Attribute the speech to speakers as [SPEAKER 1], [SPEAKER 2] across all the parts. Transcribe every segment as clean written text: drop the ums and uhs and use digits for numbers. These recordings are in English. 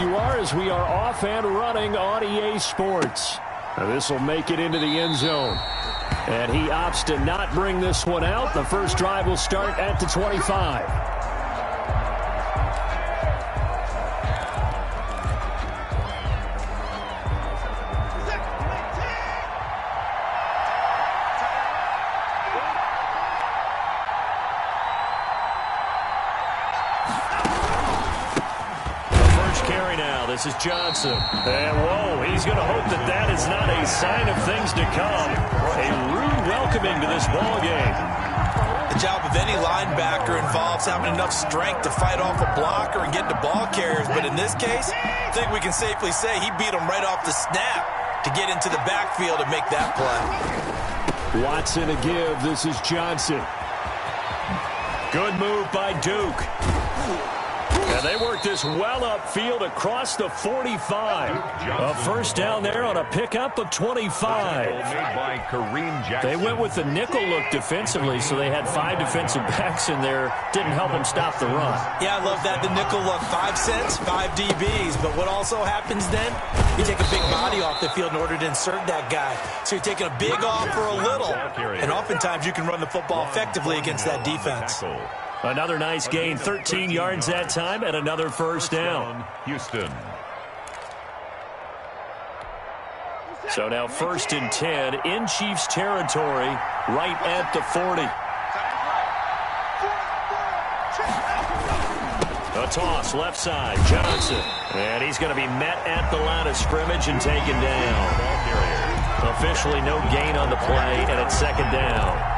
[SPEAKER 1] you are as we are off and running on EA Sports. This will make it into the end zone. And he opts to not bring this one out. The first drive will start at the 25. This is Johnson. And whoa, he's going to hope that that is not a sign of things to come. A rude welcoming to this ball game.
[SPEAKER 2] The job of any linebacker involves having enough strength to fight off a blocker and get to ball carriers. But in this case, I think we can safely say he beat him right off the snap to get into the backfield and make that play.
[SPEAKER 1] Watson to give. This is Johnson. Good move by Duke. And they work this well upfield across the 45. A first down there on a pickup of 25. They went with the nickel look defensively, so they had 5 defensive backs in there. Didn't help them stop the run.
[SPEAKER 2] Yeah, I love that. The nickel look, 5 cents, 5 DBs. But what also happens then, you take a big body off the field in order to insert that guy. So you're taking a big off for a little. And oftentimes you can run the football effectively against that defense.
[SPEAKER 1] Another nice gain, 13 yards that time, and another first down.
[SPEAKER 3] Houston.
[SPEAKER 1] So now 1st and 10 in Chiefs territory, right at the 40. A toss, left side, Johnson. And he's going to be met at the line of scrimmage and taken down. Officially no gain on the play, and it's 2nd down.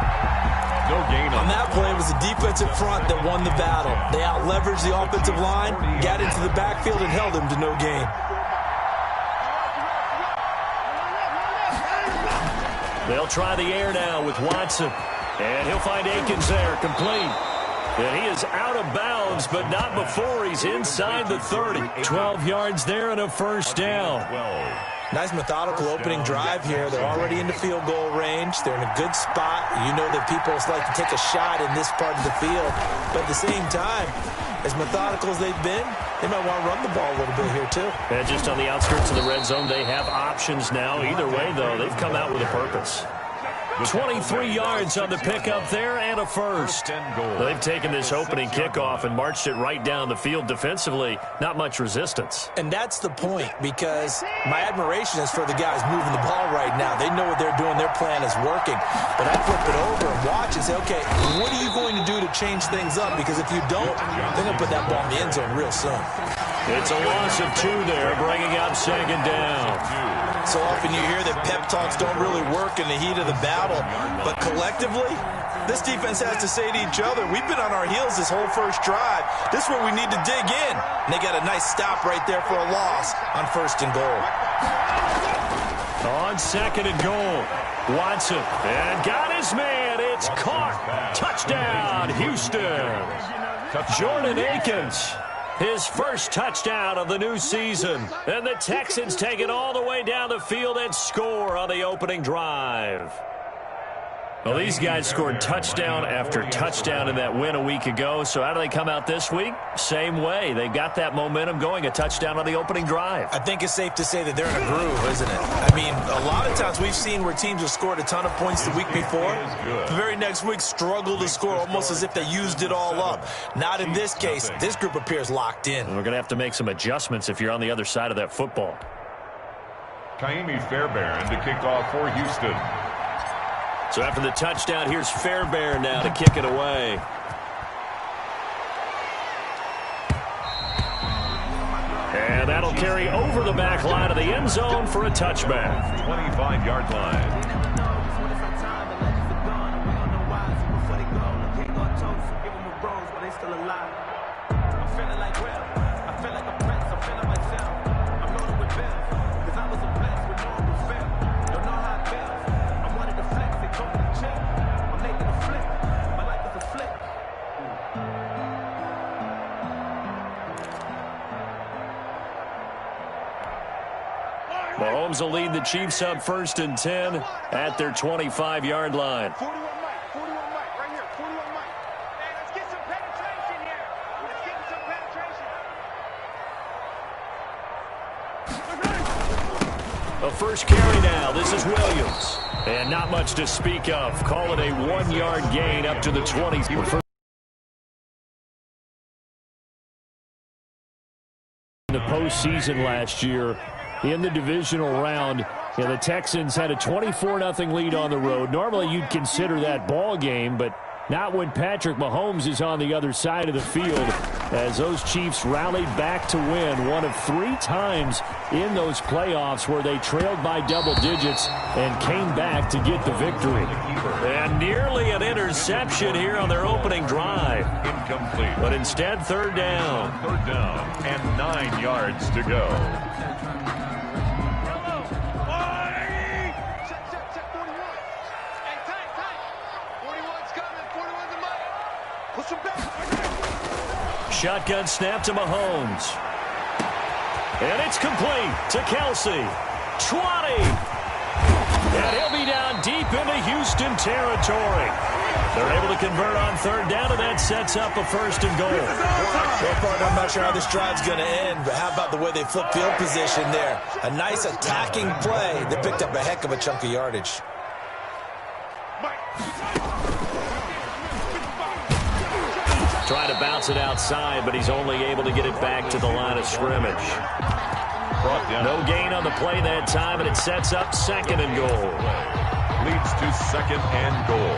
[SPEAKER 2] No gain on that play. It was the defensive front that won the battle. They out-leveraged the offensive line, got into the backfield, and held him to no gain.
[SPEAKER 1] They'll try the air now with Watson. And he'll find Akins there, complete. And he is out of bounds, but not before he's inside the 30. 12 yards there and a first down.
[SPEAKER 2] Nice methodical opening drive here. They're already in the field goal range. They're in a good spot. You know that people like to take a shot in this part of the field. But at the same time, as methodical as they've been, they might want to run the ball a little bit here too.
[SPEAKER 1] And just on the outskirts of the red zone, they have options now. Either way, though, they've come out with a purpose. 23 yards on the pickup there and a first. They've taken this opening kickoff and marched it right down the field defensively. Not much resistance.
[SPEAKER 2] And that's the point, because my admiration is for the guys moving the ball right now. They know what they're doing. Their plan is working. But I flip it over and watch and say, okay, what are you going to do to change things up? Because if you don't, they're going to put that ball in the end zone real soon.
[SPEAKER 1] It's a loss of 2 there, bringing up 2nd down.
[SPEAKER 2] So often you hear that pep talks don't really work in the heat of the battle. But collectively, this defense has to say to each other, we've been on our heels this whole first drive. This is where we need to dig in. And they got a nice stop right there for a loss on 1st and goal.
[SPEAKER 1] On 2nd and goal, Watson. And got his man. It's caught. Touchdown, Houston. Jordan Akins. His first touchdown of the new season. And the Texans take it all the way down the field and score on the opening drive. Well, these guys scored touchdown after touchdown in that win a week ago. So how do they come out this week? Same way. They got that momentum going, a touchdown on the opening drive.
[SPEAKER 2] I think it's safe to say that they're in a groove, isn't it? I mean, a lot of times we've seen where teams have scored a ton of points the week before. The very next week struggled to score almost as if they used it all up. Not in this case. This group appears locked in.
[SPEAKER 1] And we're going to have to make some adjustments if you're on the other side of that football.
[SPEAKER 3] Kaimi Fairbairn to kick off for Houston.
[SPEAKER 1] So after the touchdown, here's Fairbairn now to kick it away. And that'll carry over the back line of the end zone for a touchback.
[SPEAKER 3] 25-yard line.
[SPEAKER 1] Mahomes will lead the Chiefs up 1st and 10 at their 25-yard line.
[SPEAKER 4] 41 Mike, right here, 41 Mike. Hey, let's get some penetration here. Let's get some penetration.
[SPEAKER 1] A first carry now. This is Williams. And not much to speak of. Call it a 1-yard gain up to the 20. In the postseason last year, in the divisional round, the Texans had a 24-0 lead on the road. Normally you'd consider that ball game, but not when Patrick Mahomes is on the other side of the field, as those Chiefs rallied back to win one of 3 times in those playoffs where they trailed by double digits and came back to get the victory. And nearly an interception here on their opening drive.
[SPEAKER 3] Incomplete.
[SPEAKER 1] But instead, third down.
[SPEAKER 3] Third down and 9 yards to go.
[SPEAKER 1] Shotgun snap to Mahomes. And it's complete to Kelsey. 20. And he'll be down deep into Houston territory. They're able to convert on third down, and that sets up a first and goal.
[SPEAKER 2] Well, partner, I'm not sure how this drive's going to end, but how about the way they flip field position there? A nice attacking play. They picked up a heck of a chunk of yardage.
[SPEAKER 1] Trying to bounce it outside, but he's only able to get it back to the line of scrimmage. No gain on the play that time, and it sets up second and goal.
[SPEAKER 3] Leads to second and goal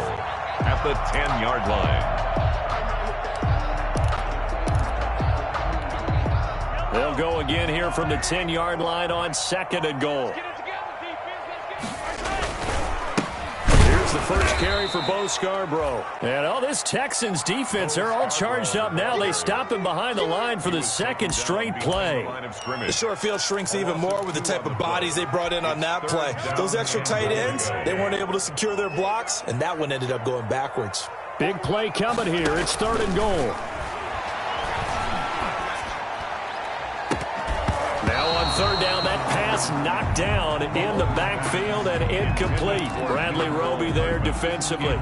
[SPEAKER 3] at the 10-yard line.
[SPEAKER 1] They'll go again here from the 10-yard line on second and goal. The first carry for Bo Scarborough. And this Texans defense, they're all charged up now. They stop him behind the line for the second straight play.
[SPEAKER 2] The short field shrinks even more with the type of bodies they brought in on that play. Those extra tight ends, they weren't able to secure their blocks, and that one ended up going backwards.
[SPEAKER 1] Big play coming here. It's third and goal. Now on third down, that pass knocked down in the backfield and incomplete. Bradley Roby there defensively.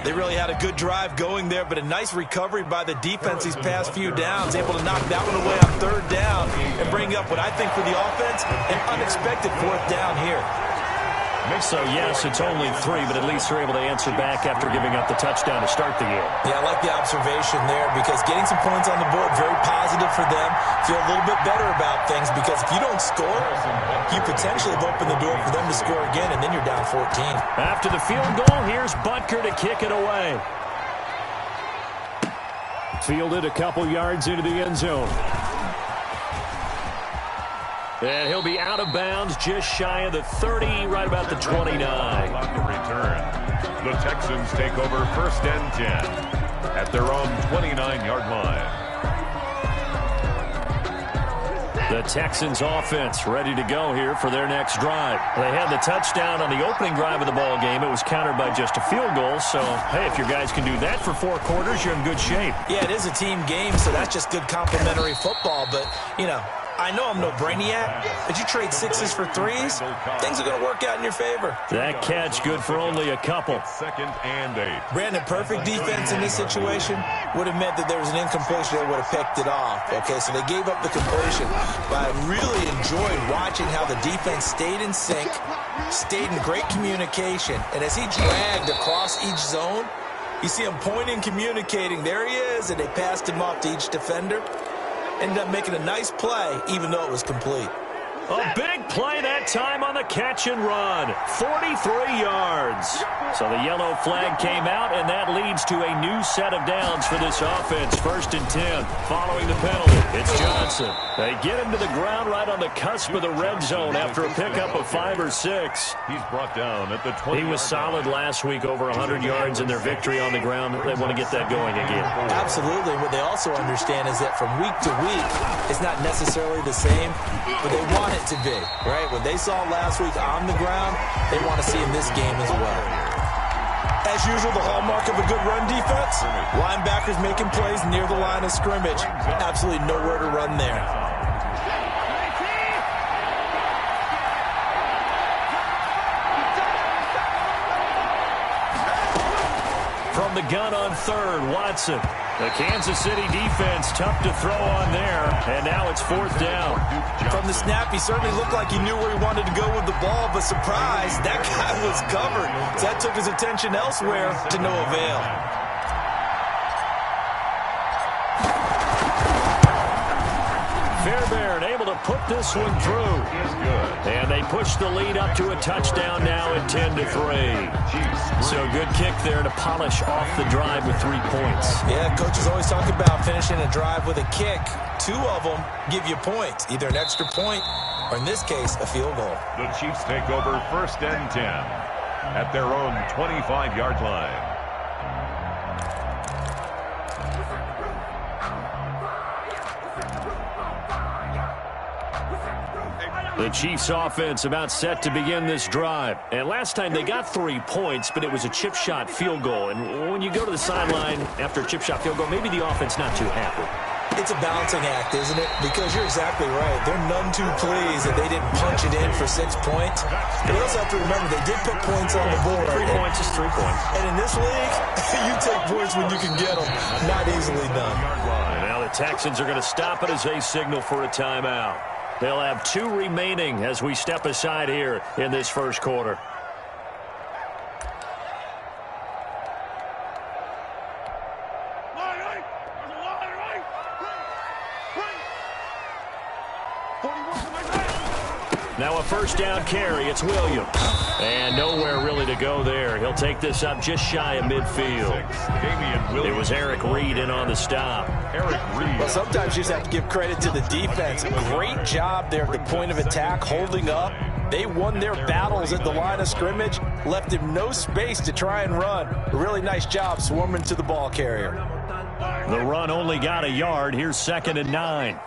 [SPEAKER 2] They really had a good drive going there, but a nice recovery by the defense these past few downs, able to knock that one away on third down and bring up what I think for the offense, an unexpected fourth down here.
[SPEAKER 1] So, yes, it's only 3, but at least they're able to answer back after giving up the touchdown to start the game.
[SPEAKER 2] Yeah, I like the observation there because getting some points on the board, very positive for them. Feel a little bit better about things because if you don't score, you potentially have opened the door for them to score again, and then you're down 14.
[SPEAKER 1] After the field goal, here's Butker to kick it away. Fielded a couple yards into the end zone. And he'll be out of bounds just shy of the 30, right about the 29.
[SPEAKER 3] On the return, the Texans take over first and 10 at their own 29-yard line.
[SPEAKER 1] The Texans offense ready to go here for their next drive. They had the touchdown on the opening drive of the ball game. It was countered by just a field goal. So, hey, if your guys can do that for 4 quarters, you're in good shape.
[SPEAKER 2] Yeah, it is a team game, so that's just good complimentary football. But, I know I'm no brainiac, but you trade 6s for 3s, things are going to work out in your favor.
[SPEAKER 1] That catch good for only a couple.
[SPEAKER 3] Second and 8.
[SPEAKER 2] Brandon, perfect defense in this situation would have meant that there was an incompletion. They would have picked it off. Okay, so they gave up the completion. But I really enjoyed watching how the defense stayed in sync, stayed in great communication. And as he dragged across each zone, you see him pointing, communicating. There he is, and they passed him off to each defender. Ended up making a nice play, even though it was complete.
[SPEAKER 1] A big play that time on the catch and run. 43 yards. So the yellow flag came out, and that leads to a new set of downs for this offense. First and 10 following the penalty. It's Johnson. They get him to the ground right on the cusp of the red zone after a pickup of 5 or 6.
[SPEAKER 3] He's brought down at the 20.
[SPEAKER 1] He was solid last week, over 100 yards in their victory on the ground. They want to get that going again.
[SPEAKER 2] Absolutely. What they also understand is that from week to week, it's not necessarily the same, but they want it to be, right? What they saw last week on the ground, they want to see in this game as well. As usual, the hallmark of a good run defense, linebackers making plays near the line of scrimmage. Absolutely nowhere to run there.
[SPEAKER 1] From the gun on third, Watson. The Kansas City defense tough to throw on there, and now it's 4th down.
[SPEAKER 2] From the snap, he certainly looked like he knew where he wanted to go with the ball, but surprise, that guy was covered. So that took his attention elsewhere to no avail.
[SPEAKER 1] Fairbairn able to put this one through. And they push the lead up to a touchdown now at 10-3. So good kick there to polish off the drive with 3 points.
[SPEAKER 2] Yeah, coaches always talk about finishing a drive with a kick. 2 of them give you points, either an extra point or, in this case, a field goal.
[SPEAKER 3] The Chiefs take over 1st and 10 at their own 25-yard line.
[SPEAKER 1] The Chiefs offense about set to begin this drive. And last time they got 3 points, but it was a chip shot field goal. And when you go to the sideline after a chip shot field goal, maybe the offense not too happy.
[SPEAKER 2] It's a balancing act, isn't it? Because you're exactly right. They're none too pleased that they didn't punch it in for 6 points. But you also have to remember they did put points on the board.
[SPEAKER 1] 3 points is 3 points.
[SPEAKER 2] And in this league, you take points when you can get them. Not easily done.
[SPEAKER 1] And now the Texans are going to stop it as they signal for a timeout. They'll have 2 remaining as we step aside here in this first quarter. Now a first down carry. It's Williams. And nowhere really to go there. He'll take this up just shy of midfield. It was Eric Reed in on the stop.
[SPEAKER 2] Well, sometimes you just have to give credit to the defense. Great job there at the point of attack, holding up. They won their battles at the line of scrimmage, left him no space to try and run. A really nice job swarming to the ball carrier.
[SPEAKER 1] The run only got a yard. Here's 2nd and 9.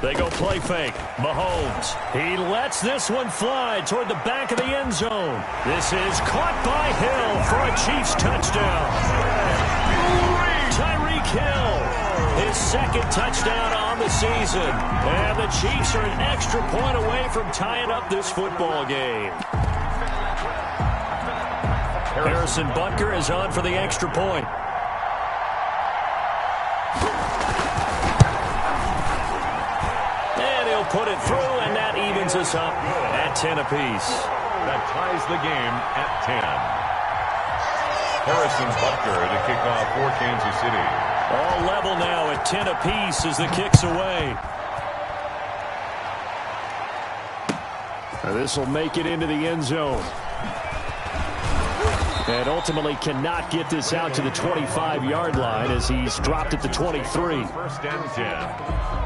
[SPEAKER 1] They go play fake. Mahomes. He lets this one fly toward the back of the end zone. This is caught by Hill for a Chiefs touchdown. Tyreek Hill, his 2nd touchdown on the season. And the Chiefs are an extra point away from tying up this football game. Harrison Butker is on for the extra point. Put it through, and that evens us up at 10 apiece.
[SPEAKER 3] That ties the game at 10. Harrison Butker to kick off for Kansas City.
[SPEAKER 1] All level now at 10 apiece as the kick's away. This will make it into the end zone. And ultimately cannot get this out to the 25-yard line as he's dropped at the 23.
[SPEAKER 3] 1st and 10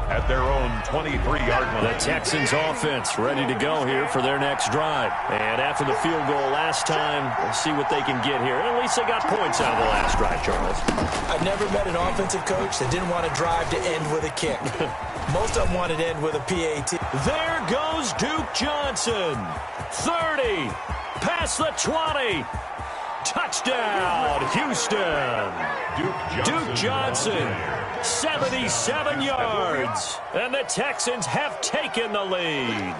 [SPEAKER 3] at their own 23-yard line.
[SPEAKER 1] The Texans offense ready to go here for their next drive. And after the field goal last time, we'll see what they can get here. At least they got points out of the last drive, Charles.
[SPEAKER 2] I've never met an offensive coach that didn't want to drive to end with a kick. Most of them wanted to end with a PAT.
[SPEAKER 1] There goes Duke Johnson. 30. Past the 20. Touchdown, Houston. Duke Johnson, 77 yards. And the Texans have taken the lead.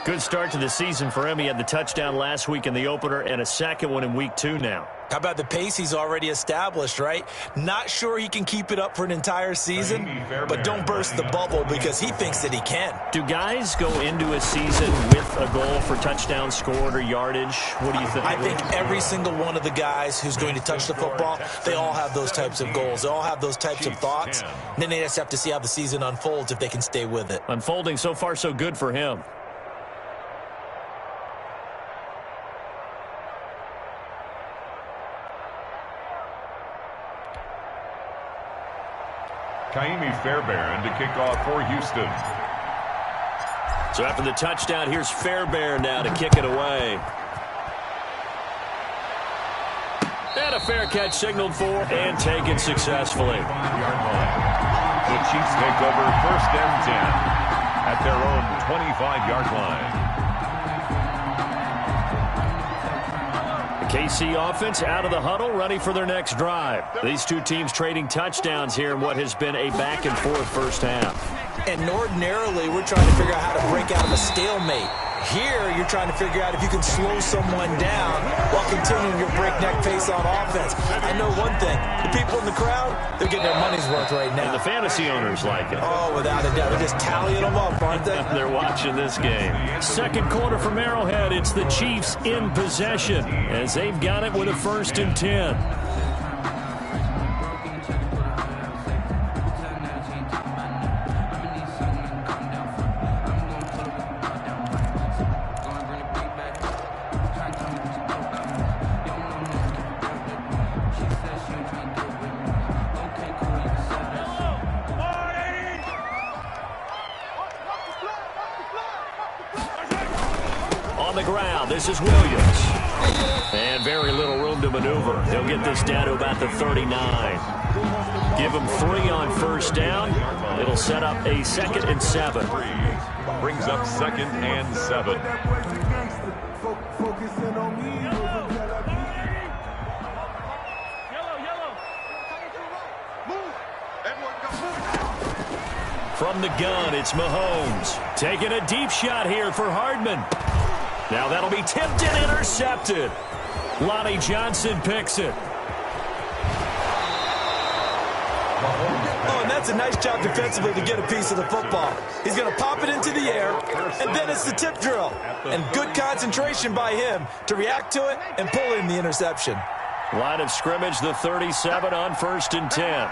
[SPEAKER 1] Good start to the season for him. He had the touchdown last week in the opener and a second one in week 2 now.
[SPEAKER 2] How about the pace he's already established, right? Not sure he can keep it up for an entire season, but don't burst the bubble because he thinks that he can.
[SPEAKER 1] Do guys go into a season with a goal for touchdown scored or yardage? What do you think?
[SPEAKER 2] I think every single one of the guys who's going to touch the football, they all have those types of goals. They all have those types of thoughts. And then they just have to see how the season unfolds if they can stay with it.
[SPEAKER 1] Unfolding so far so good for him.
[SPEAKER 3] Fairbairn to kick off for Houston.
[SPEAKER 1] So after the touchdown, here's Fairbairn now to kick it away. And a fair catch signaled for and taken successfully.
[SPEAKER 3] The Chiefs take over 1st and 10 at their own 25-yard line.
[SPEAKER 1] KC offense out of the huddle, ready for their next drive. These two teams trading touchdowns here in what has been a back-and-forth first half.
[SPEAKER 2] And ordinarily, we're trying to figure out how to break out of a stalemate. Here, you're trying to figure out if you can slow someone down while continuing your breakneck pace on offense. I know one thing. The people in the crowd, they're getting their money's worth right now.
[SPEAKER 1] And the fantasy owners like it.
[SPEAKER 2] Oh, without a doubt. They're just tallying them up, aren't they?
[SPEAKER 1] They're watching this game. Second quarter from Arrowhead. It's the Chiefs in possession as they've got it with a 1st and 10. The ground. This is Williams. And very little room to maneuver. They'll get this down to about the 39. Give them 3 on 1st down. It'll set up a 2nd and 7.
[SPEAKER 3] Brings up 2nd and 7.
[SPEAKER 1] From the gun, it's Mahomes. Taking a deep shot here for Hardman. Now that'll be tipped and intercepted. Lonnie Johnson picks it.
[SPEAKER 2] Oh, and that's a nice job defensively to get a piece of the football. He's going to pop it into the air, and then it's the tip drill. And good concentration by him to react to it and pull in the interception.
[SPEAKER 1] Line of scrimmage, the 37 on 1st and 10.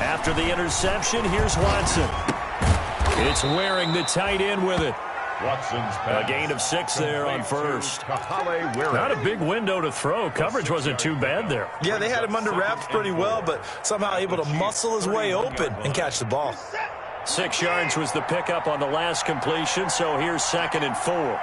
[SPEAKER 1] After the interception, here's Watson. It's wearing the tight end with it.
[SPEAKER 3] Watson's pass.
[SPEAKER 1] A gain of 6 there on 1st. Not a big window to throw. Coverage wasn't too bad there.
[SPEAKER 2] Yeah, they had him under wraps pretty well, but somehow able to muscle his way open and catch the ball.
[SPEAKER 1] 6 yards was the pickup on the last completion, so here's 2nd and 4.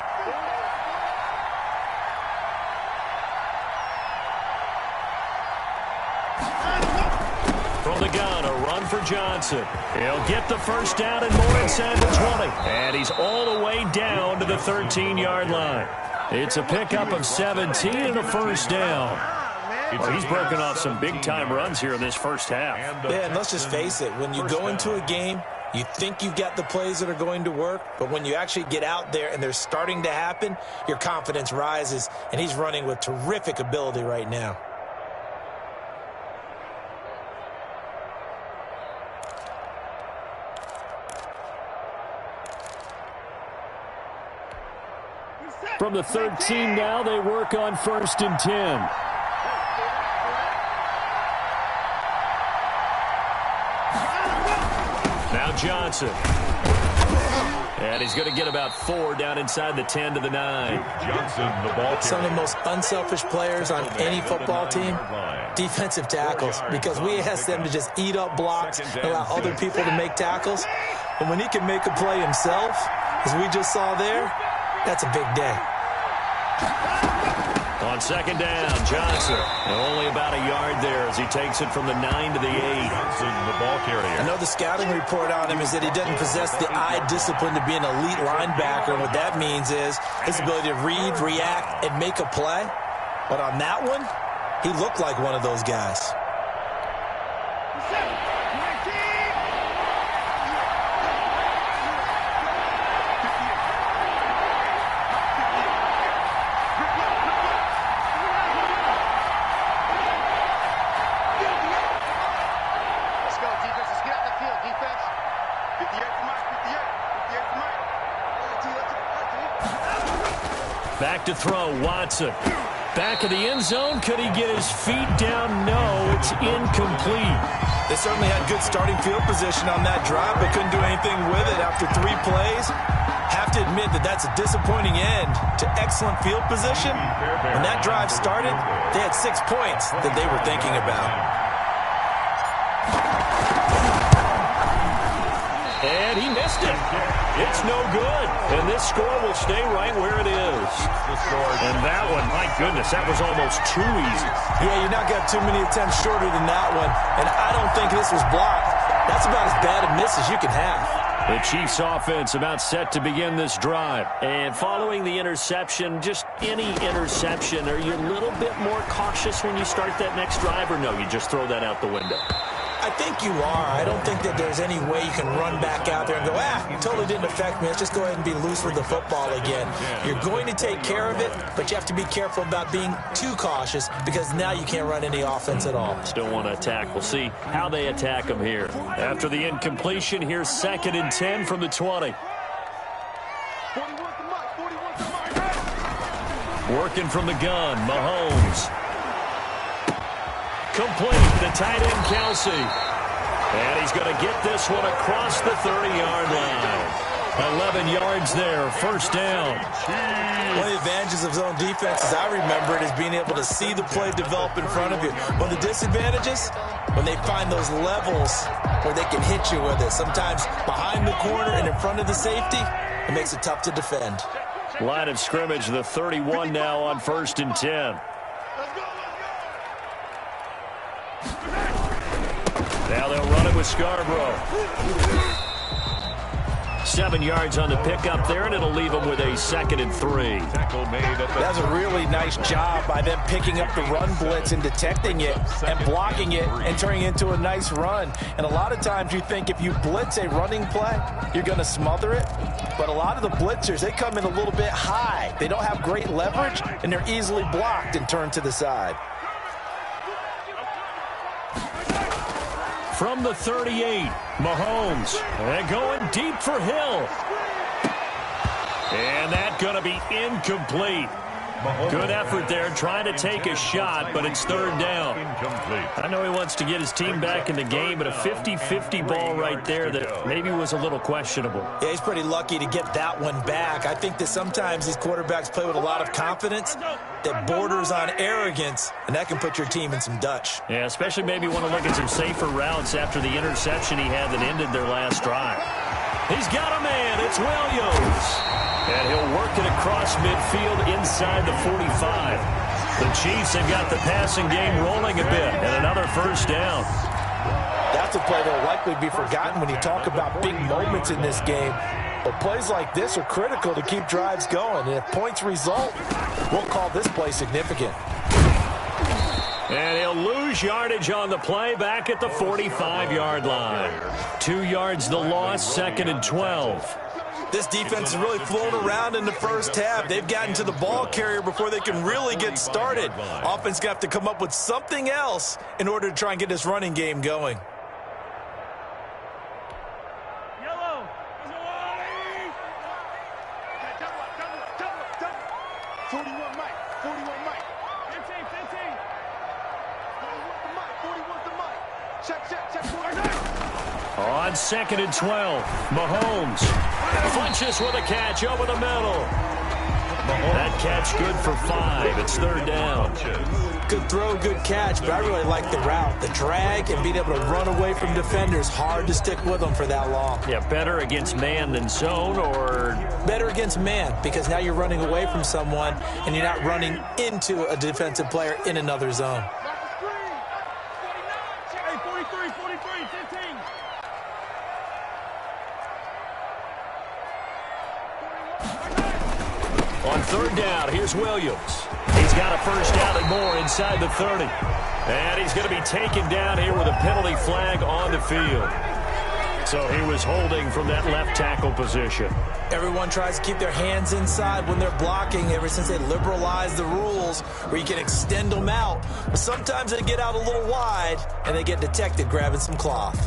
[SPEAKER 1] From the gun, a run for Johnson. He'll get the 1st down and more inside the 20. And he's all the way down to the 13-yard line. It's a pickup of 17 and a 1st down. Well, he's broken off some big-time runs here in this first half.
[SPEAKER 2] Yeah, and let's just face it. When you go into a game, you think you've got the plays that are going to work, but when you actually get out there and they're starting to happen, your confidence rises, and he's running with terrific ability right now.
[SPEAKER 1] From the 13 now, they work on 1st and 10. Now Johnson. And he's going to get about 4 down inside the 10 to the 9.
[SPEAKER 3] Johnson, the ball.
[SPEAKER 2] Some of the most unselfish players on any football team, defensive tackles, because we ask them to just eat up blocks and allow other people to make tackles. And when he can make a play himself, as we just saw there, that's a big day.
[SPEAKER 1] On 2nd down, Johnson. And only about a yard there as he takes it from the 9 to the 8.
[SPEAKER 3] Johnson, the ball carrier.
[SPEAKER 2] I know the scouting report on him is that he doesn't possess the eye discipline to be an elite linebacker. And what that means is his ability to read, react, and make a play. But on that one, he looked like one of those guys.
[SPEAKER 1] Back to throw, Watson. Back of the end zone. Could he get his feet down? No, it's incomplete.
[SPEAKER 2] They certainly had good starting field position on that drive, but couldn't do anything with it after 3 plays. Have to admit that that's a disappointing end to excellent field position. When that drive started, they had 6 points that they were thinking about.
[SPEAKER 1] And he missed it. It's no good. And this score will stay right where it is. And that one, my goodness, that was almost too easy.
[SPEAKER 2] Yeah, you're not got too many attempts shorter than that one. And I don't think this was blocked. That's about as bad a miss as you can have.
[SPEAKER 1] The Chiefs offense about set to begin this drive. And following the interception, just any interception, are you a little bit more cautious when you start that next drive, or no, you just throw that out the window?
[SPEAKER 2] I think you are. I don't think that there's any way you can run back out there and go, it totally didn't affect me. Let's just go ahead and be loose with the football again. You're going to take care of it, but you have to be careful about being too cautious because now you can't run any offense at all.
[SPEAKER 1] Still want to attack. We'll see how they attack them here. After the incompletion, here's 2nd and 10 from the 20. Working from the gun, Mahomes. Complete, the tight end, Kelsey. And he's going to get this one across the 30-yard line. 11 yards there, first down.
[SPEAKER 2] One of the advantages of zone defense, as I remember it, is being able to see the play develop in front of you. One of the disadvantages, when they find those levels where they can hit you with it, sometimes behind the corner and in front of the safety, it makes it tough to defend.
[SPEAKER 1] Line of scrimmage, the 31 now on 1st and 10. Now they'll run it with Scarborough. 7 yards on the pickup there, and it'll leave them with a 2nd and 3.
[SPEAKER 2] That's a really nice job by them picking up the run blitz and detecting it and blocking it and turning it into a nice run. And a lot of times you think if you blitz a running play, you're going to smother it. But a lot of the blitzers, they come in a little bit high. They don't have great leverage, and they're easily blocked and turned to the side.
[SPEAKER 1] From the 38, Mahomes. And going deep for Hill. And that's going to be incomplete. Good effort there, trying to take a shot, but it's 3rd down. I know he wants to get his team back in the game, but a 50-50 ball right there that maybe was a little questionable.
[SPEAKER 2] Yeah, he's pretty lucky to get that one back. I think that sometimes these quarterbacks play with a lot of confidence that borders on arrogance, and that can put your team in some Dutch.
[SPEAKER 1] Yeah, especially maybe want to look at some safer routes after the interception he had that ended their last drive. He's got a man. It's Williams. And he'll work it across midfield inside the 45. The Chiefs have got the passing game rolling a bit, and another first down.
[SPEAKER 2] That's a play that will likely be forgotten when you talk about big moments in this game. But plays like this are critical to keep drives going. And if points result, we'll call this play significant.
[SPEAKER 1] And he'll lose yardage on the play back at the 45-yard line. 2 yards the loss, 2nd and 12.
[SPEAKER 2] This defense has really flown around in the first half. They've gotten to the ball carrier before they can really get started. Offense got to come up with something else in order to try and get this running game going.
[SPEAKER 4] Yellow. 41 Mike. 41 Mike. 15. 41 to Mike. Check. 41.
[SPEAKER 1] On 2nd and 12, Mahomes punches with a catch over the middle. That catch good for 5. It's 3rd down.
[SPEAKER 2] Good throw, good catch, but I really like the route. The drag and being able to run away from defenders, hard to stick with them for that long.
[SPEAKER 1] Yeah, better against man than zone, or?
[SPEAKER 2] Better against man, because now you're running away from someone and you're not running into a defensive player in another zone.
[SPEAKER 4] Hey, 43, 15.
[SPEAKER 1] On 3rd down, here's Williams. He's got a first down and more inside the 30. And he's going to be taken down here with a penalty flag on the field. So he was holding from that left tackle position.
[SPEAKER 2] Everyone tries to keep their hands inside when they're blocking ever since they liberalized the rules where you can extend them out. But sometimes they get out a little wide and they get detected grabbing some cloth.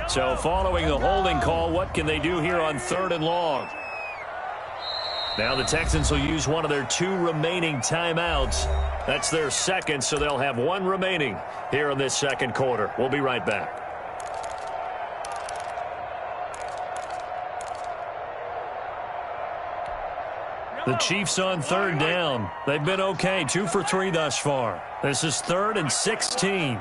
[SPEAKER 1] So following the holding call, what can they do here on 3rd and long? Now the Texans will use one of their 2 remaining timeouts. That's their 2nd, so they'll have 1 remaining here in this 2nd quarter. We'll be right back. The Chiefs on 3rd down. They've been okay, 2 for 3 thus far. This is 3rd and 16.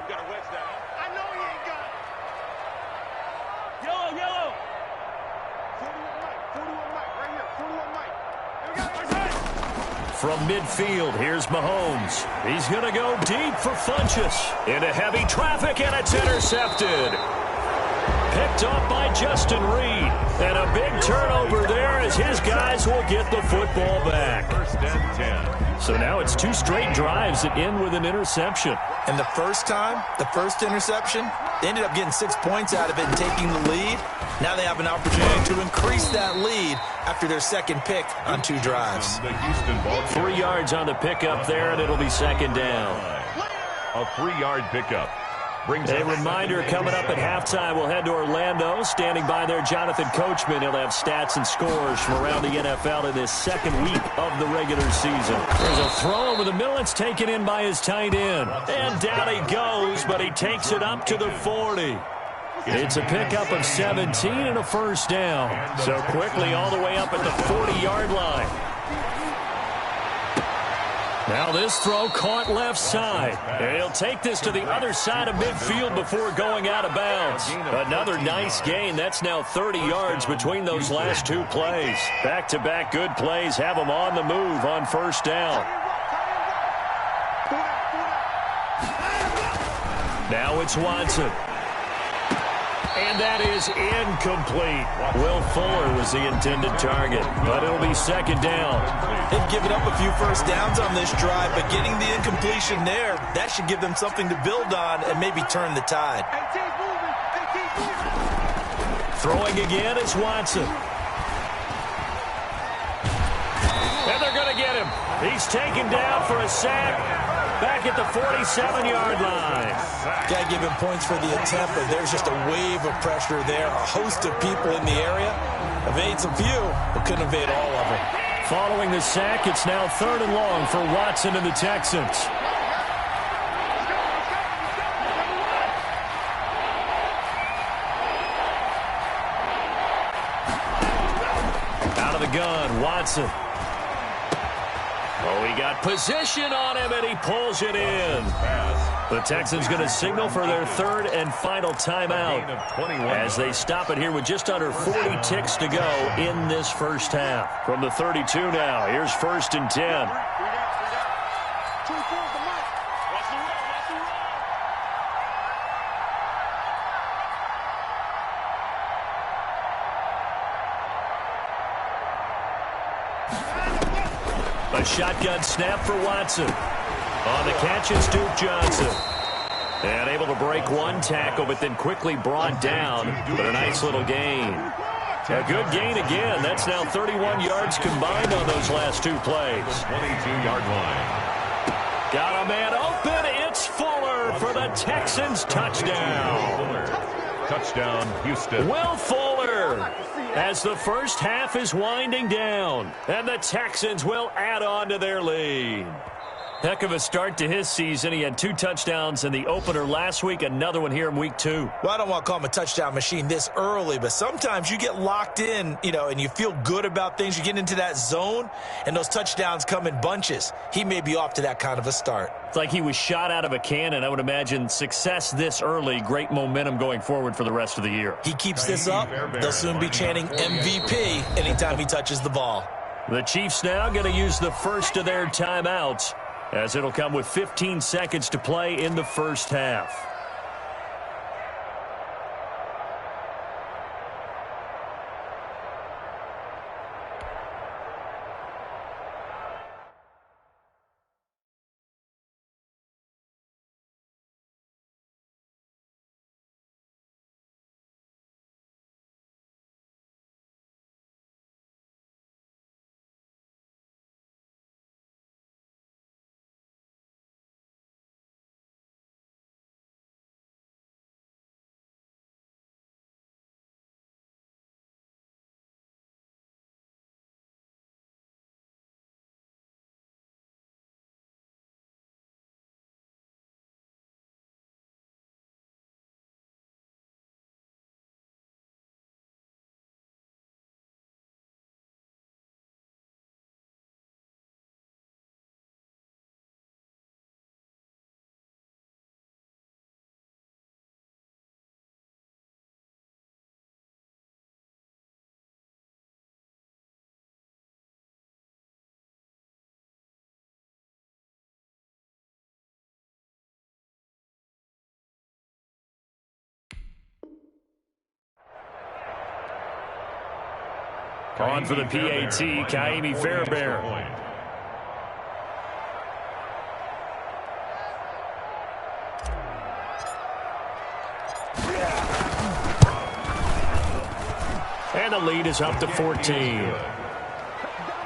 [SPEAKER 1] From midfield, here's Mahomes. He's going to go deep for Funchess. Into heavy traffic, and it's intercepted. Picked up by Justin Reed. And a big turnover there as his guys will get the football back.
[SPEAKER 3] First and 10.
[SPEAKER 1] So now it's 2 straight drives that end with an interception.
[SPEAKER 2] And the first interception, they ended up getting 6 points out of it and taking the lead. Now they have an opportunity to increase that lead after their second pick on 2 drives.
[SPEAKER 3] The Houston ball
[SPEAKER 1] 3 yards on the pickup there, and it'll be second down.
[SPEAKER 3] A 3-yard pickup. Brings
[SPEAKER 1] A reminder coming up at halftime. We'll head to Orlando. Standing by there, Jonathan Coachman. He'll have stats and scores from around the NFL in this second week of the regular season. There's a throw over the middle. It's taken in by his tight end. And down he goes, but he takes it up to the 40. It's a pickup of 17 and a first down. So quickly all the way up at the 40-yard line. Now this throw caught left side. And he'll take this to the other side of midfield before going out of bounds. Another nice gain. That's now 30 yards between those last 2 plays. Back-to-back good plays have them on the move on first down. Now it's Watson. And that is incomplete. Will Fuller was the intended target, but it'll be second down.
[SPEAKER 2] They've given up a few first downs on this drive, but getting the incompletion there, that should give them something to build on and maybe turn the tide.
[SPEAKER 1] Throwing again is Watson. And they're going to get him. He's taken down for a sack. Back at the 47-yard line.
[SPEAKER 2] Got to give him points for the attempt, but there's just a wave of pressure there. A host of people in the area. Evades a few, but couldn't evade all of them.
[SPEAKER 1] Following the sack, it's now 3rd and long for Watson and the Texans. Out of the gun, Watson. Oh, he got position on him, and he pulls it in. The Texans going to signal for their 3rd and final timeout as they stop it here with just under 40 ticks to go in this first half. From the 32 now, here's 1st and 10. A shotgun snap for Watson. On the catch is Duke Johnson. And able to break 1 tackle, but then quickly brought down. But a nice little gain. A good gain again. That's now 31 yards combined on those last 2 plays.
[SPEAKER 3] 22-yard line.
[SPEAKER 1] Got a man open. It's Fuller for the Texans touchdown.
[SPEAKER 3] Touchdown, Houston.
[SPEAKER 1] Will Fuller as the first half is winding down. And the Texans will add on to their lead. Heck of a start to his season. He had 2 touchdowns in the opener last week, another one here in week 2.
[SPEAKER 2] Well, I don't want to call him a touchdown machine this early, but sometimes you get locked in, and you feel good about things. You get into that zone, and those touchdowns come in bunches. He may be off to that kind of a start.
[SPEAKER 1] It's like he was shot out of a cannon. I would imagine success this early, great momentum going forward for the rest of the year.
[SPEAKER 2] He keeps this up, they'll soon be chanting MVP anytime he touches the ball.
[SPEAKER 1] The Chiefs now going to use the first of their timeouts, as it'll come with 15 seconds to play in the first half. On for the PAT, Kaimi Fairbairn. And the lead is up to 14.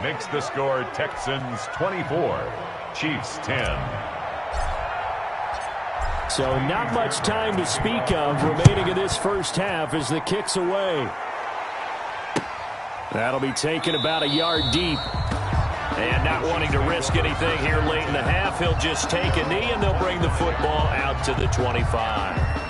[SPEAKER 3] Makes the score Texans 24, Chiefs 10.
[SPEAKER 1] So not much time to speak of remaining in this first half as the kick's away. That'll be taken about a yard deep. And not wanting to risk anything here late in the half, he'll just take a knee and they'll bring the football out to the 25.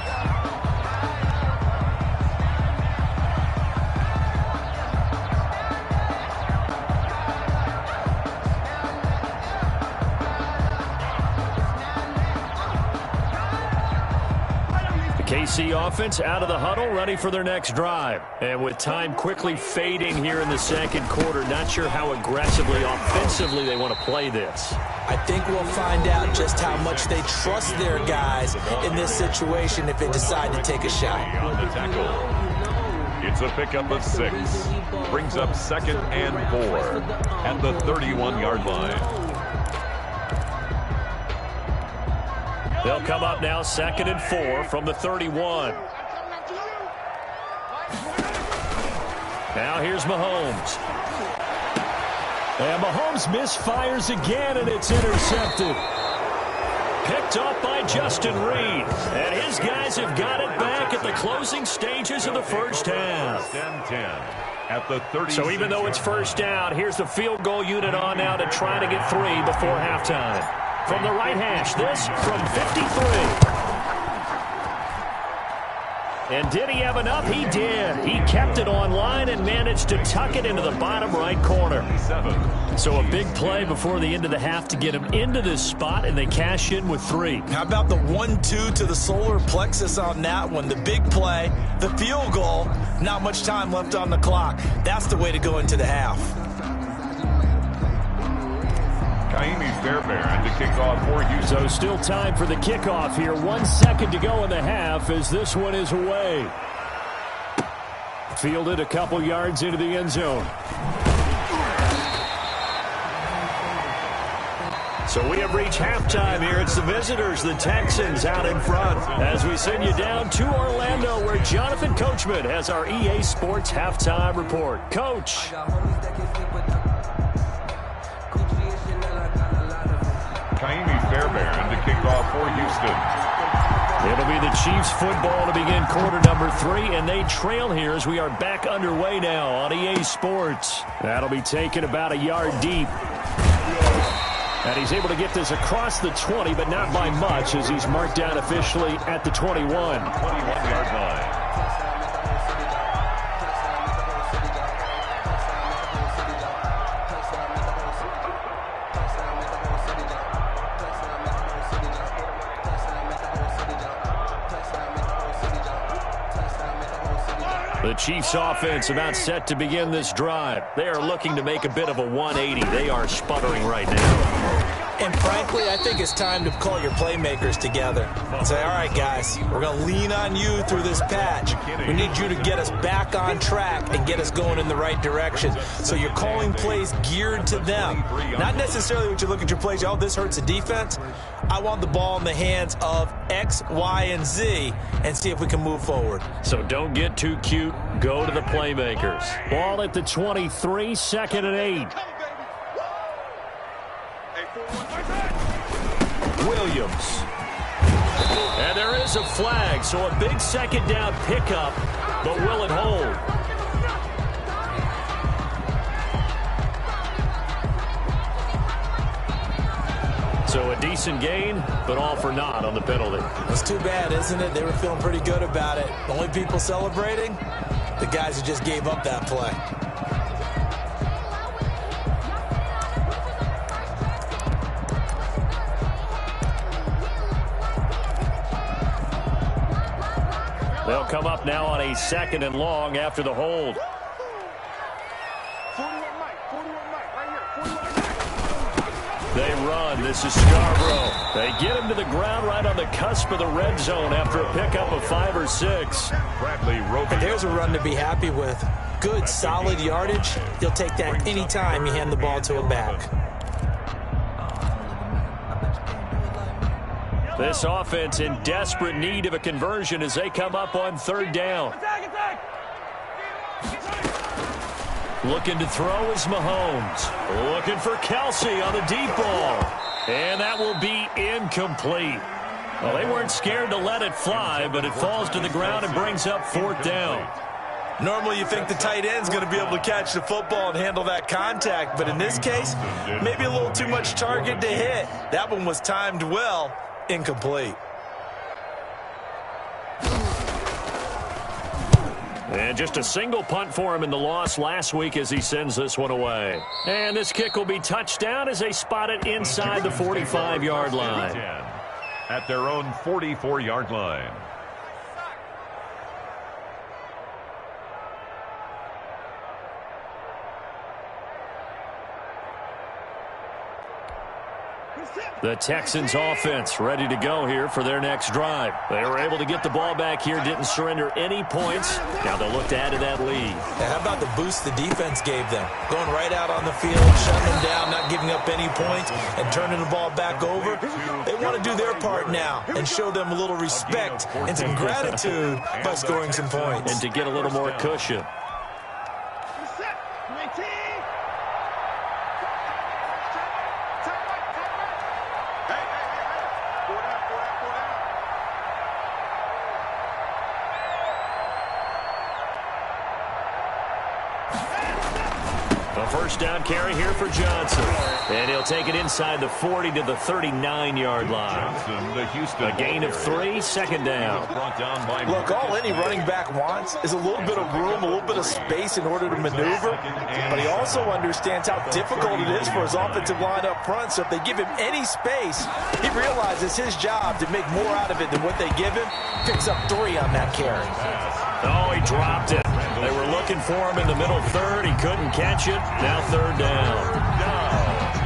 [SPEAKER 1] KC offense out of the huddle, ready for their next drive. And with time quickly fading here in the second quarter, not sure how aggressively, offensively they want to play this.
[SPEAKER 2] I think we'll find out just how much they trust their guys in this situation if they decide to take a shot.
[SPEAKER 3] On the tackle. It's a pickup of 6. Brings up 2nd and 4 at the 31-yard line.
[SPEAKER 1] They'll come up now 2nd and 4 from the 31. Now here's Mahomes. And Mahomes misfires again, and it's intercepted. Picked up by Justin Reed. And his guys have got it back at the closing stages of the first half.
[SPEAKER 3] 10-10 at the 30.
[SPEAKER 1] So even though it's first down, here's the field goal unit on now to try to get 3 before halftime. From the right hash, this from 53. And did he have enough? He did. He kept it online and managed to tuck it into the bottom right corner. So a big play before the end of the half to get him into this spot, and they cash in with 3.
[SPEAKER 2] How about the 1-2 to the solar plexus on that one? The big play, the field goal, not much time left on the clock. That's the way to go into the half.
[SPEAKER 3] Kaimi Fairbairn to kick off for Houston.
[SPEAKER 1] So still time for the kickoff here. 1 second to go in the half as this one is away. Fielded a couple yards into the end zone. So we have reached halftime here. It's the visitors, the Texans, out in front. As we send you down to Orlando, where Jonathan Coachman has our EA Sports halftime report. Coach.
[SPEAKER 3] Kaimi Fairbairn to kick off for Houston.
[SPEAKER 1] It'll be the Chiefs football to begin quarter number 3, and they trail here as we are back underway now on EA Sports. That'll be taken about a yard deep. And he's able to get this across the 20, but not by much as he's marked down officially at the 21.
[SPEAKER 3] 21-yard line.
[SPEAKER 1] The Chiefs offense about set to begin this drive. They are looking to make a bit of a 180. They are sputtering right now.
[SPEAKER 2] And frankly, I think it's time to call your playmakers together and say, all right, guys, we're going to lean on you through this patch. We need you to get us back on track and get us going in the right direction. So you're calling plays geared to them. Not necessarily what you look at your plays, oh, this hurts the defense. I want the ball in the hands of X, Y, and Z and see if we can move forward.
[SPEAKER 1] So don't get too cute. Go to the playmakers. Ball at the 23, 2nd and 8. Williams. And there is a flag, so a big second down pickup, but will it hold? So a decent gain, but all for naught on the penalty.
[SPEAKER 2] It's too bad, isn't it? They were feeling pretty good about it. The only people celebrating, the guys who just gave up that play.
[SPEAKER 1] They'll come up now on a 2nd and long after the hold.
[SPEAKER 4] 41 Mike, right here, 41 Mike.
[SPEAKER 1] They run. This is Scarborough. They get him to the ground right on the cusp of the red zone after a pickup of 5 or 6.
[SPEAKER 3] Bradley Roby.
[SPEAKER 2] There's a run to be happy with. Good, solid yardage. You'll take that any time you hand the ball to a back.
[SPEAKER 1] This offense in desperate need of a conversion as they come up on 3rd down. Looking to throw is Mahomes. Looking for Kelsey on the deep ball. And that will be incomplete. Well, they weren't scared to let it fly, but it falls to the ground and brings up 4th down.
[SPEAKER 2] Normally you think the tight end's going to be able to catch the football and handle that contact, but in this case, maybe a little too much target to hit. That one was timed well. Incomplete.
[SPEAKER 1] And just a single punt for him in the loss last week as he sends this one away. And this kick will be touchdown as they spot it inside the 45-yard line.
[SPEAKER 3] At their own 44-yard line.
[SPEAKER 1] The Texans offense ready to go here for their next drive. They were able to get the ball back here, didn't surrender any points. Now they'll look to add to that lead.
[SPEAKER 2] Now, how about the boost the defense gave them? Going right out on the field, shutting them down, not giving up any points, and turning the ball back over. They want to do their part now and show them a little respect and some gratitude by scoring some points.
[SPEAKER 1] And to get a little more cushion. First down carry here for Johnson. And he'll take it inside the 40 to the 39-yard line. A gain of 3, 2nd down.
[SPEAKER 2] Look, all any running back wants is a little bit of room, a little bit of space in order to maneuver. But he also understands how difficult it is for his offensive line up front. So if they give him any space, he realizes his job to make more out of it than what they give him. Picks up 3 on that carry.
[SPEAKER 1] Oh, he dropped it. They were looking for him in the middle 3rd. He couldn't catch it. Now 3rd down.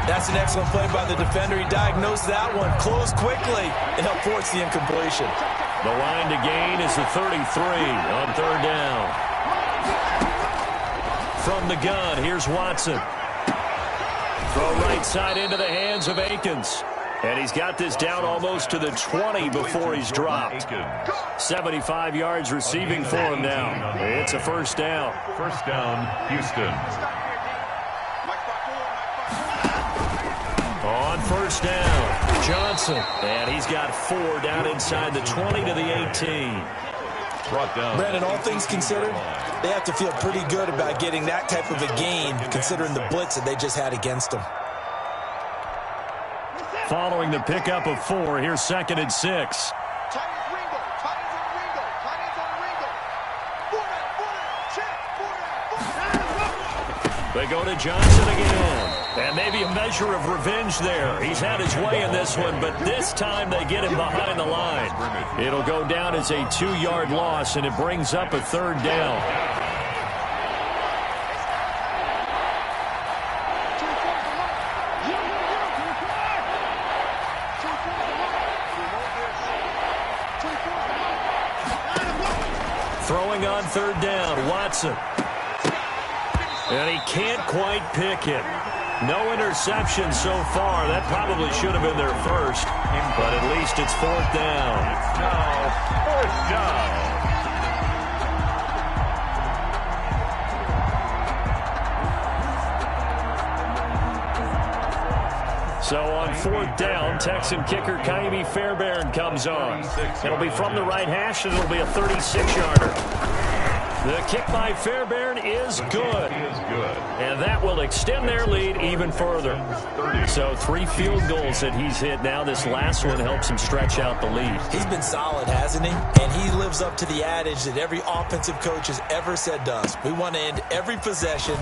[SPEAKER 2] That's an excellent play by the defender. He diagnosed that one, closed quickly, and helped force the incompletion.
[SPEAKER 1] The line to gain is the 33 on 3rd down. From the gun, here's Watson. Throw right side into the hands of Akins. And he's got this down almost to the 20 before he's dropped. 75 yards receiving for him now. It's a 1st down.
[SPEAKER 3] 1st down, Houston.
[SPEAKER 1] On 1st down, Johnson. And he's got 4 down inside the 20 to the 18.
[SPEAKER 2] Brandon, all things considered, they have to feel pretty good about getting that type of a gain, considering the blitz that they just had against them.
[SPEAKER 1] Following the pickup of 4, here's 2nd and 6. They go to Johnson again. And maybe a measure of revenge there. He's had his way in this one, but this time they get him behind the line. It'll go down as a 2-yard loss, and it brings up a 3rd down. Throwing on 3rd down, Watson. And he can't quite pick it. No interception so far. That probably should have been their first. But at least it's 4th down.
[SPEAKER 3] It's now 4th down.
[SPEAKER 1] So on 4th down, Texan kicker Kaimi Fairbairn comes on. It'll be from the right hash, and it'll be a 36-yarder. The kick by Fairbairn is good. And that will extend their lead even further. So 3 field goals that he's hit now. This last one helps him stretch out the lead.
[SPEAKER 2] He's been solid, hasn't he? And he lives up to the adage that every offensive coach has ever said to us. We want to end every possession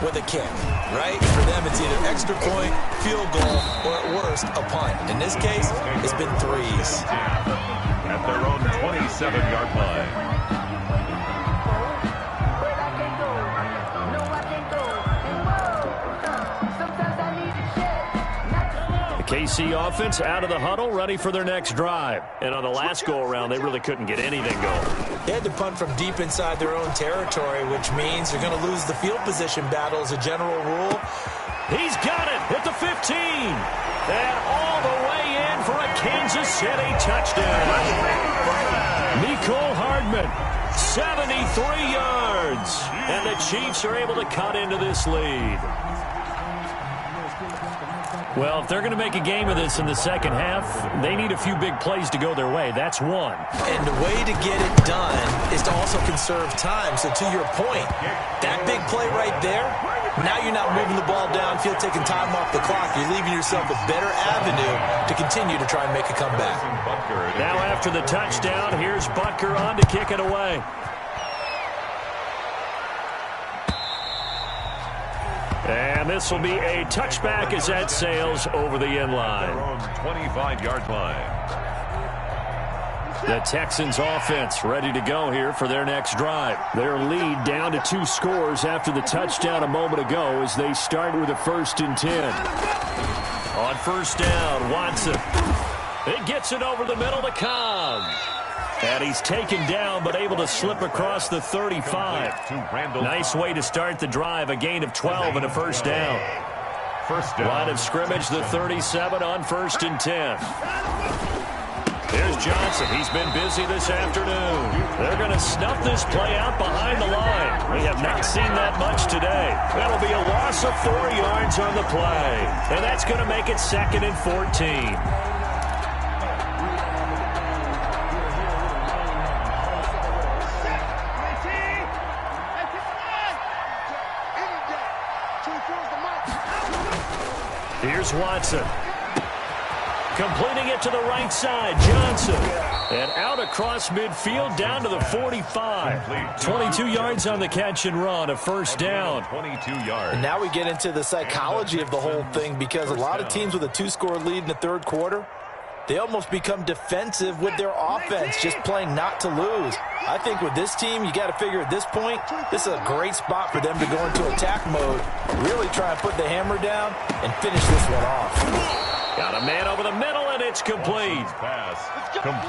[SPEAKER 2] with a kick, right? For them, it's either extra point, field goal, or at worst, a punt. In this case, it's been 3s.
[SPEAKER 3] At their own 27-yard line.
[SPEAKER 1] KC offense out of the huddle, ready for their next drive. And on the last go-around, they really couldn't get anything going.
[SPEAKER 2] They had to punt from deep inside their own territory, which means they're going to lose the field position battle as a general rule.
[SPEAKER 1] He's got it at the 15. And all the way in for a Kansas City touchdown. Nicole Hardman, 73 yards. And the Chiefs are able to cut into this lead. Well, if they're going to make a game of this in the second half, they need a few big plays to go their way. That's one.
[SPEAKER 2] And the way to get it done is to also conserve time. So to your point, that big play right there, now you're not moving the ball downfield, taking time off the clock. You're leaving yourself a better avenue to continue to try and make a comeback.
[SPEAKER 1] Now after the touchdown, here's Butker on to kick it away. And this will be a touchback as that sails over the end line.
[SPEAKER 3] 25-yard line.
[SPEAKER 1] The Texans offense ready to go here for their next drive. Their lead down to 2 scores after the touchdown a moment ago as they start with a 1st and 10. On 1st down, Watson. It gets it over the middle to Cobb. And he's taken down but able to slip across the 35. Nice way to start the drive. A gain of 12 and a 1st down. Line of scrimmage, the 37 on 1st and 10. Here's Johnson. He's been busy this afternoon. They're going to snuff this play out behind the line. We have not seen that much today. That'll be a loss of 4 yards on the play. And that's going to make it 2nd and 14. Here's Watson. Completing it to the right side. Johnson. And out across midfield down to the 45. 22 yards on the catch and run. A 1st down.
[SPEAKER 3] 22 yards.
[SPEAKER 2] And now we get into the psychology of the whole thing because a lot of teams with a 2-score lead in the 3rd quarter, they almost become defensive with their offense, just playing not to lose. I think with this team, you got to figure at this point, this is a great spot for them to go into attack mode, really try and put the hammer down and finish this one off.
[SPEAKER 1] Got a man over the middle, and it's complete.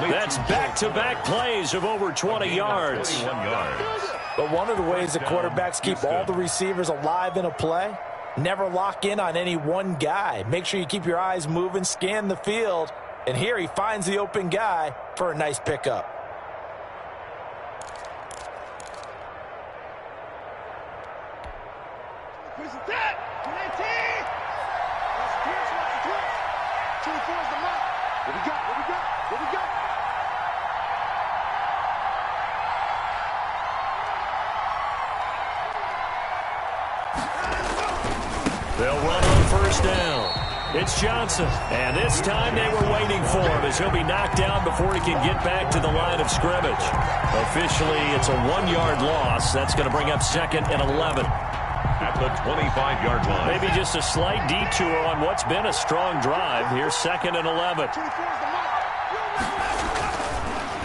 [SPEAKER 1] That's back-to-back plays of over 20 yards.
[SPEAKER 2] But one of the ways that quarterbacks keep all the receivers alive in a play, never lock in on any one guy. Make sure you keep your eyes moving, scan the field. And here he finds the open guy for a nice pickup.
[SPEAKER 1] They'll run on 1st down. It's Johnson, and this time they were waiting for him as he'll be knocked down before he can get back to the line of scrimmage. Officially, it's a 1-yard loss. That's going to bring up 2nd and 11.
[SPEAKER 3] At the 25-yard line.
[SPEAKER 1] Maybe just a slight detour on what's been a strong drive. Here's 2nd and 11.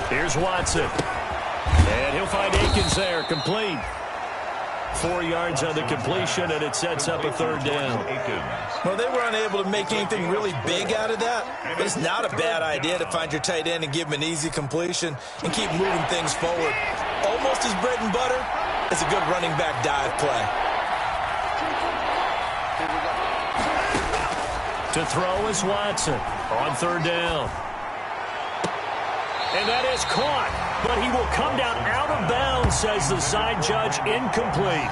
[SPEAKER 1] Here's Watson. And he'll find Akins there, complete. 4 yards on the completion, and it sets up a 3rd down.
[SPEAKER 2] Well, they were unable to make anything really big out of that, but it's not a bad idea to find your tight end and give him an easy completion and keep moving things forward. Almost as bread and butter as a good running back dive play.
[SPEAKER 1] To throw is Watson on 3rd down. And that is caught, but he will come down out of bounds, says the side judge, incomplete.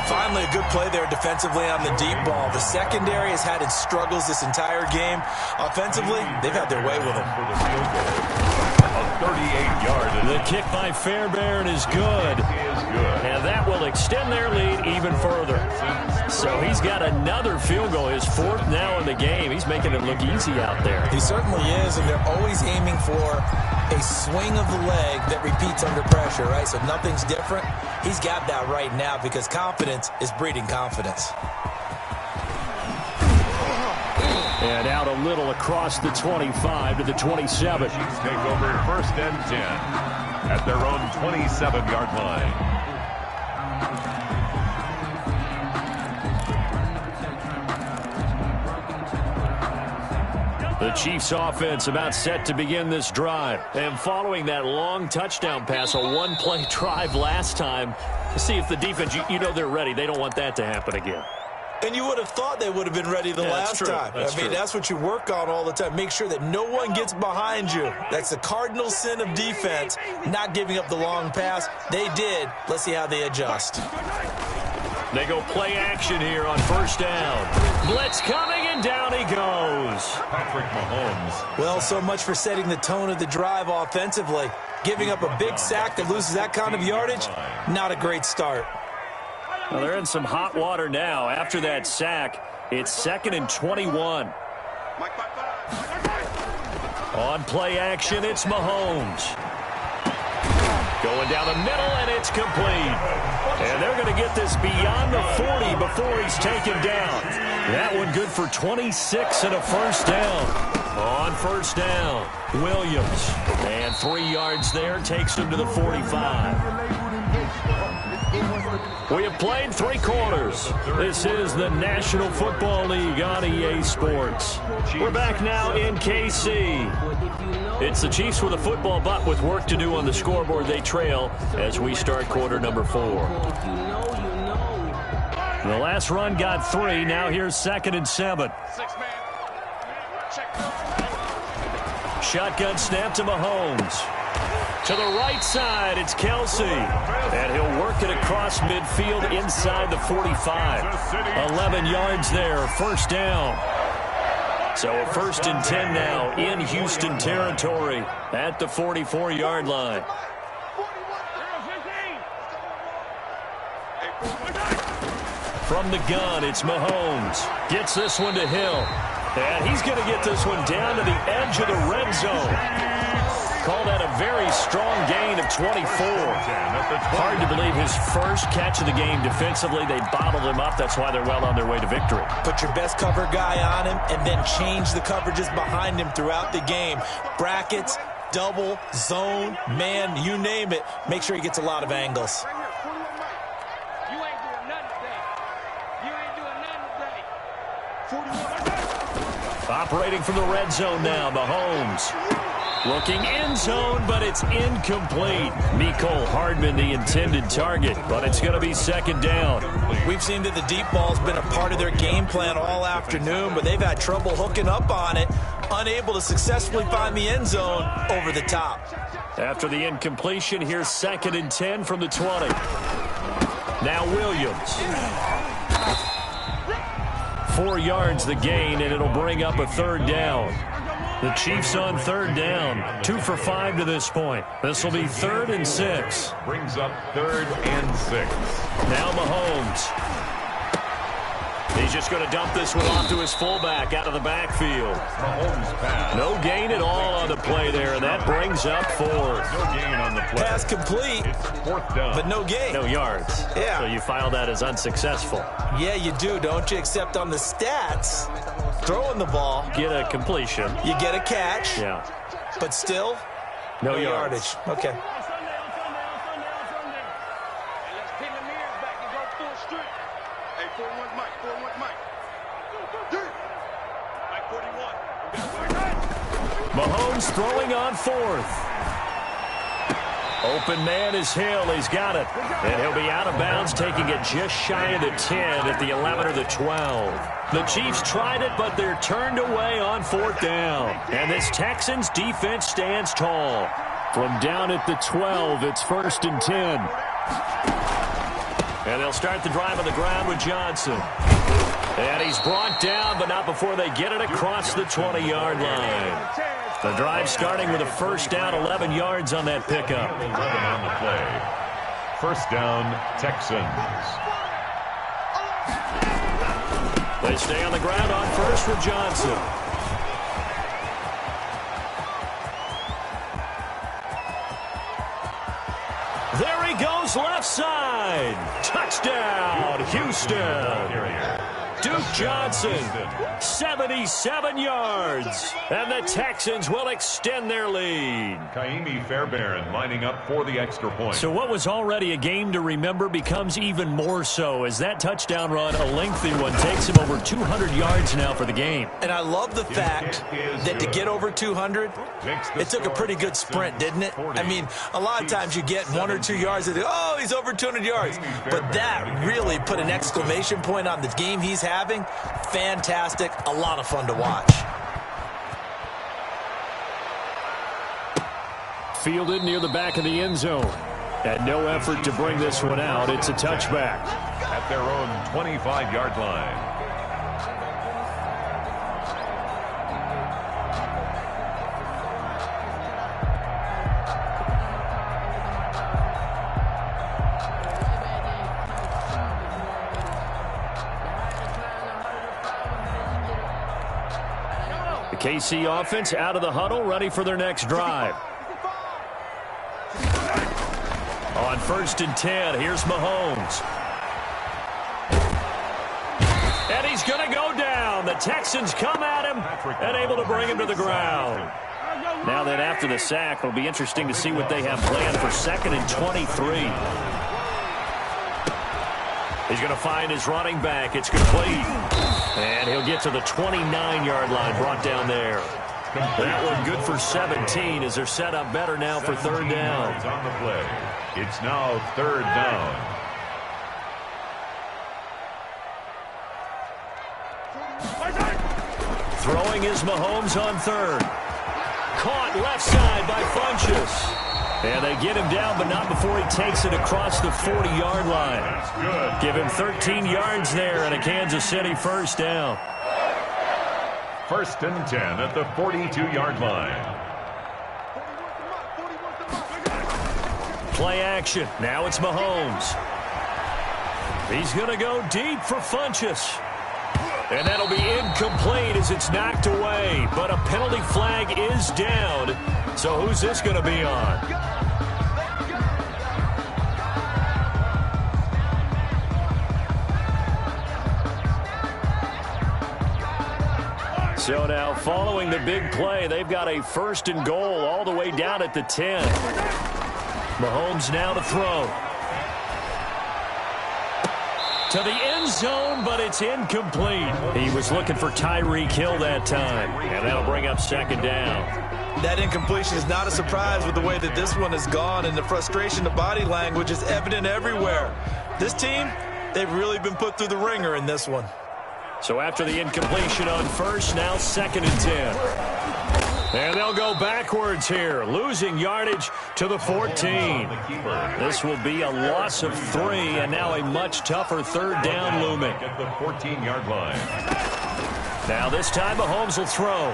[SPEAKER 2] Finally, a good play there defensively on the deep ball. The secondary has had its struggles this entire game. Offensively, they've had their way with him.
[SPEAKER 3] A 38-yard.
[SPEAKER 1] The kick by Fairbairn is good. And that will extend their lead even further. So he's got another field goal, his 4th now in the game. He's making it look easy out there.
[SPEAKER 2] He certainly is, and they're always aiming for a swing of the leg that repeats under pressure, right? So nothing's different. He's got that right now because confidence is breeding confidence.
[SPEAKER 1] And out a little across the 25 to the 27.
[SPEAKER 3] Chiefs take over 1st and 10 at their own 27-yard line.
[SPEAKER 1] The Chiefs offense about set to begin this drive. And following that long touchdown pass, a one-play drive last time, to see if the defense, you know they're ready. They don't want that to happen again.
[SPEAKER 2] And you would have thought they would have been ready the last time. I mean, that's what you work on all the time. Make sure that no one gets behind you. That's the cardinal sin of defense, not giving up the long pass. They did. Let's see how they adjust.
[SPEAKER 1] They go play action here on first down. Blitz coming, and down he goes.
[SPEAKER 3] Patrick Mahomes.
[SPEAKER 2] Well, so much for setting the tone of the drive offensively. Giving up a big sack that loses that kind of yardage, not a great start.
[SPEAKER 1] Well, they're in some hot water now. After that sack, it's 2nd and 21. On play action, it's Mahomes. Going down the middle, and it's complete. And they're going to get this beyond the 40 before he's taken down. That one good for 26 and a first down. On first down, Williams. And 3 yards there, takes him to the 45. We have played 3 quarters. This is the National Football League on EA Sports. We're back now in KC. It's the Chiefs with a football, but with work to do on the scoreboard. They trail as we start quarter number 4. The last run got 3. Now here's 2nd and 7. Shotgun snap to Mahomes. To the right side, it's Kelsey. And he'll work it across midfield inside the 45. 11 yards there, first down. So a 1st and 10 now in Houston territory at the 44-yard line. From the gun, it's Mahomes. Gets this one to Hill. And he's going to get this one down to the edge of the red zone. Call that a very strong gain of 24. Hard to believe his first catch of the game defensively. They bottled him up. That's why they're well on their way to victory.
[SPEAKER 2] Put your best cover guy on him and then change the coverages behind him throughout the game. Brackets, double, zone, man, you name it. Make sure he gets a lot of angles.
[SPEAKER 1] Operating from the red zone now, Mahomes. Looking end zone, but it's incomplete. Mecole Hardman, the intended target, but it's going to be 2nd down.
[SPEAKER 2] We've seen that the deep ball's been a part of their game plan all afternoon, but they've had trouble hooking up on it, unable to successfully find the end zone over the top.
[SPEAKER 1] After the incompletion, here's 2nd and 10 from the 20. Now Williams. 4 yards the gain, and it'll bring up a 3rd down. The Chiefs on 3rd down. 2 for 5 to this point. This will be 3rd and 6.
[SPEAKER 3] Brings up 3rd and 6.
[SPEAKER 1] Now Mahomes. He's just going to dump this one off to his fullback out of the backfield.
[SPEAKER 3] Mahomes pass.
[SPEAKER 1] No gain at all on the play there, and that brings up 4.
[SPEAKER 3] No gain on the play.
[SPEAKER 2] Pass complete,
[SPEAKER 3] It's 4th down.
[SPEAKER 2] but no gain.
[SPEAKER 1] No yards.
[SPEAKER 2] Yeah.
[SPEAKER 1] So you file that as unsuccessful.
[SPEAKER 2] Yeah, you do, don't you? Except on the stats, throwing the ball,
[SPEAKER 1] Get a completion.
[SPEAKER 2] you get a catch,
[SPEAKER 1] Yeah.
[SPEAKER 2] but still,
[SPEAKER 1] No
[SPEAKER 2] yardage. Okay.
[SPEAKER 1] Mahomes throwing on 4th. Open man is Hill. He's got it. And he'll be out of bounds, taking it just shy of the 10 at the 11 or the 12. The Chiefs tried it, but they're turned away on 4th down. And this Texans defense stands tall. From down at the 12, it's 1st and 10. And they'll start the drive on the ground with Johnson. And he's brought down, but not before they get it across the 20-yard line. The drive starting with a first down, 11 yards on that pickup.
[SPEAKER 3] 11 on the play. First down, Texans.
[SPEAKER 1] They stay on the ground on first with Johnson. There he goes left side. Touchdown, Houston. Duke Johnson, 77 yards. And the Texans will extend their lead.
[SPEAKER 3] Kaimi Fairbairn lining up for the extra point.
[SPEAKER 1] So what was already a game to remember becomes even more so as that touchdown run, a lengthy one, takes him over 200 yards now for the game.
[SPEAKER 2] And I love the fact that to get over 200, it took a pretty good sprint, didn't it? I mean, a lot of times you get 1 or 2 yards and oh, he's over 200 yards. But that really put an exclamation point on the game he's having. Fantastic. A lot of fun to watch.
[SPEAKER 1] Fielded near the back of the end zone. And no effort to bring this one out. It's a touchback.
[SPEAKER 3] At their own 25-yard line.
[SPEAKER 1] KC offense out of the huddle, ready for their next drive. On 1st and 10, here's Mahomes. And he's going to go down. The Texans come at him and able to bring him to the ground. Now that after the sack, it'll be interesting to see what they have planned for 2nd and 23. He's going to find his running back. It's complete. And he'll get to the 29-yard line, brought down there. That one good for 17 as they're set up better now for 3rd down.
[SPEAKER 3] On the play. It's now 3rd down.
[SPEAKER 1] Throwing is Mahomes on 3rd. Caught left side by Funchess. And they get him down, but not before he takes it across the 40-yard line.
[SPEAKER 3] That's good.
[SPEAKER 1] Give him 13 yards there and a Kansas City 1st down.
[SPEAKER 3] 1st and 10 at the 42-yard line.
[SPEAKER 1] Play action. Now it's Mahomes. He's going to go deep for Funchess. And that'll be incomplete as it's knocked away. But a penalty flag is down. So who's this going to be on? So now following the big play, they've got a 1st and goal all the way down at the 10. Mahomes now to throw. To the end zone, but it's incomplete. He was looking for Tyreek Hill that time, and that'll bring up 2nd down.
[SPEAKER 2] That incompletion is not a surprise with the way that this one has gone, and the frustration, the body language is evident everywhere. This team, they've really been put through the ringer in this one.
[SPEAKER 1] So after the incompletion on 1st, now 2nd and 10. And they'll go backwards here, losing yardage to the 14. This will be a loss of 3, and now a much tougher 3rd down looming.
[SPEAKER 3] At the 14-yard line.
[SPEAKER 1] Now this time Mahomes will throw.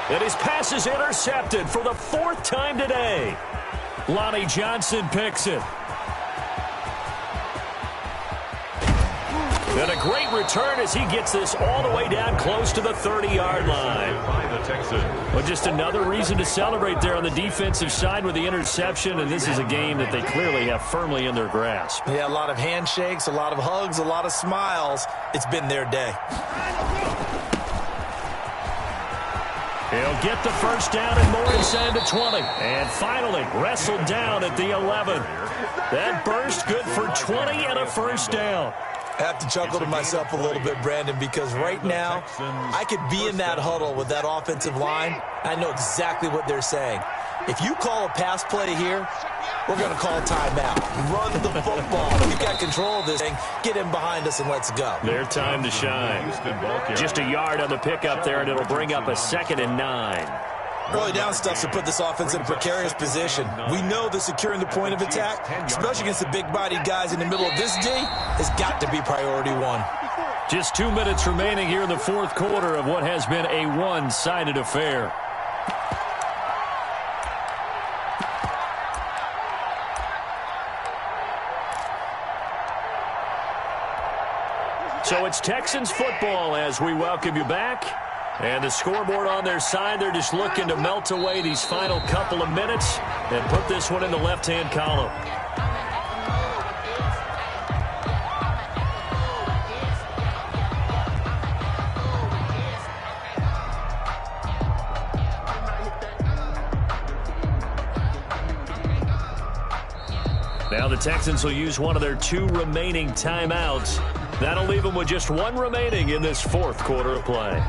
[SPEAKER 1] And his pass is intercepted for the 4th time today. Lonnie Johnson picks it. And a great return as he gets this all the way down close to the 30-yard line.
[SPEAKER 3] By the Texans.
[SPEAKER 1] Well, just another reason to celebrate there on the defensive side with the interception, and this is a game that they clearly have firmly in their grasp.
[SPEAKER 2] Yeah, a lot of handshakes, a lot of hugs, a lot of smiles. It's been their day.
[SPEAKER 1] He'll get the 1st down and more inside the 20. And finally wrestled down at the 11. That burst good for 20 and a 1st down.
[SPEAKER 2] I have to chuckle to myself a little bit, Brandon, because right now I could be in that huddle with that offensive line. I know exactly what they're saying. If you call a pass play here, we're going to call timeout. Run the football. We've got control of this thing. Get in behind us and let's go.
[SPEAKER 1] Their time to shine. Just a yard on the pickup there, and it'll bring up a 2nd and 9.
[SPEAKER 2] Early down stuff to put this offense in a precarious position. We know that securing the point of attack, especially against the big-bodied guys in the middle of this D, has got to be priority 1.
[SPEAKER 1] Just 2 minutes remaining here in the 4th quarter of what has been a one-sided affair. So it's Texans football as we welcome you back. And the scoreboard on their side, they're just looking to melt away these final couple of minutes and put this one in the left-hand column. Now the Texans will use one of their 2 remaining timeouts. That'll leave them with just 1 remaining in this 4th quarter of play.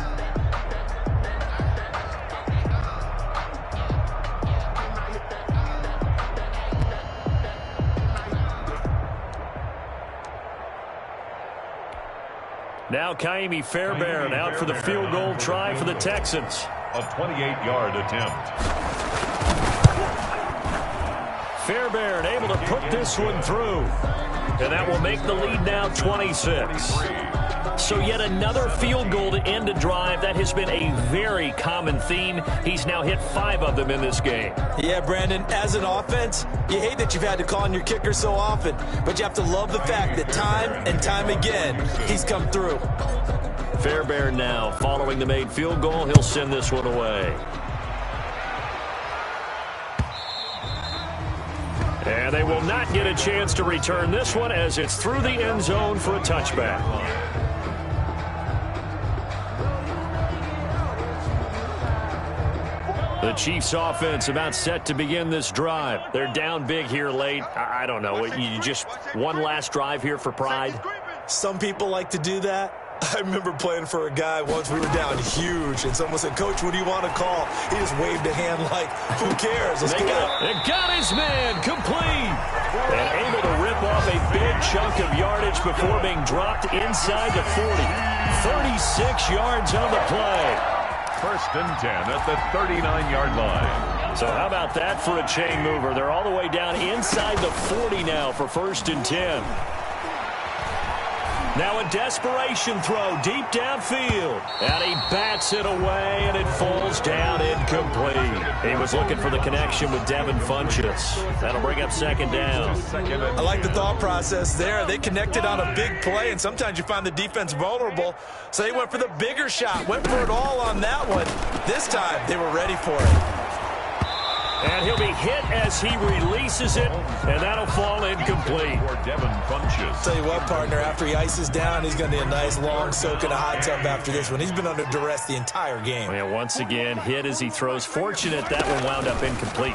[SPEAKER 1] Now Kaimi Fairbairn out for the field goal try for the Texans.
[SPEAKER 3] A 28-yard attempt.
[SPEAKER 1] Fairbairn able to put this one through. And that will make the lead now 26. So yet another field goal to end a drive. That has been a very common theme. He's now hit 5 of them in this game.
[SPEAKER 2] Yeah, Brandon, as an offense, you hate that you've had to call on your kicker so often, but you have to love the fact that time and time again, he's come through.
[SPEAKER 1] Fairbairn now following the made field goal. He'll send this one away. And they will not get a chance to return this one as it's through the end zone for a touchback. The Chiefs offense about set to begin this drive. They're down big here late. I don't know. You just one last drive here for pride?
[SPEAKER 2] Some people like to do that. I remember playing for a guy once. We were down huge, and someone said, "Coach, what do you want to call?" He just waved a hand like, "Who cares? Let's go."
[SPEAKER 1] They got his man complete. And able to rip off a big chunk of yardage before being dropped inside the 40. 36 yards on the play.
[SPEAKER 3] 1st and 10 at the 39-yard line.
[SPEAKER 1] So how about that for a chain mover? They're all the way down inside the 40 now for 1st and 10. Now a desperation throw deep downfield. And he bats it away, and it falls down incomplete. He was looking for the connection with Devin Funchess. That'll bring up 2nd down.
[SPEAKER 2] I like the thought process there. They connected on a big play, and sometimes you find the defense vulnerable. So they went for the bigger shot, went for it all on that one. This time, they were ready for it.
[SPEAKER 1] And he'll be hit as he releases it, and that'll fall incomplete.
[SPEAKER 3] Devin Funchess.
[SPEAKER 2] Tell you what, partner, after he ices down, he's going to need a nice long soak in a hot tub after this one. He's been under duress the entire game.
[SPEAKER 1] And once again, hit as he throws. Fortunate that one wound up incomplete.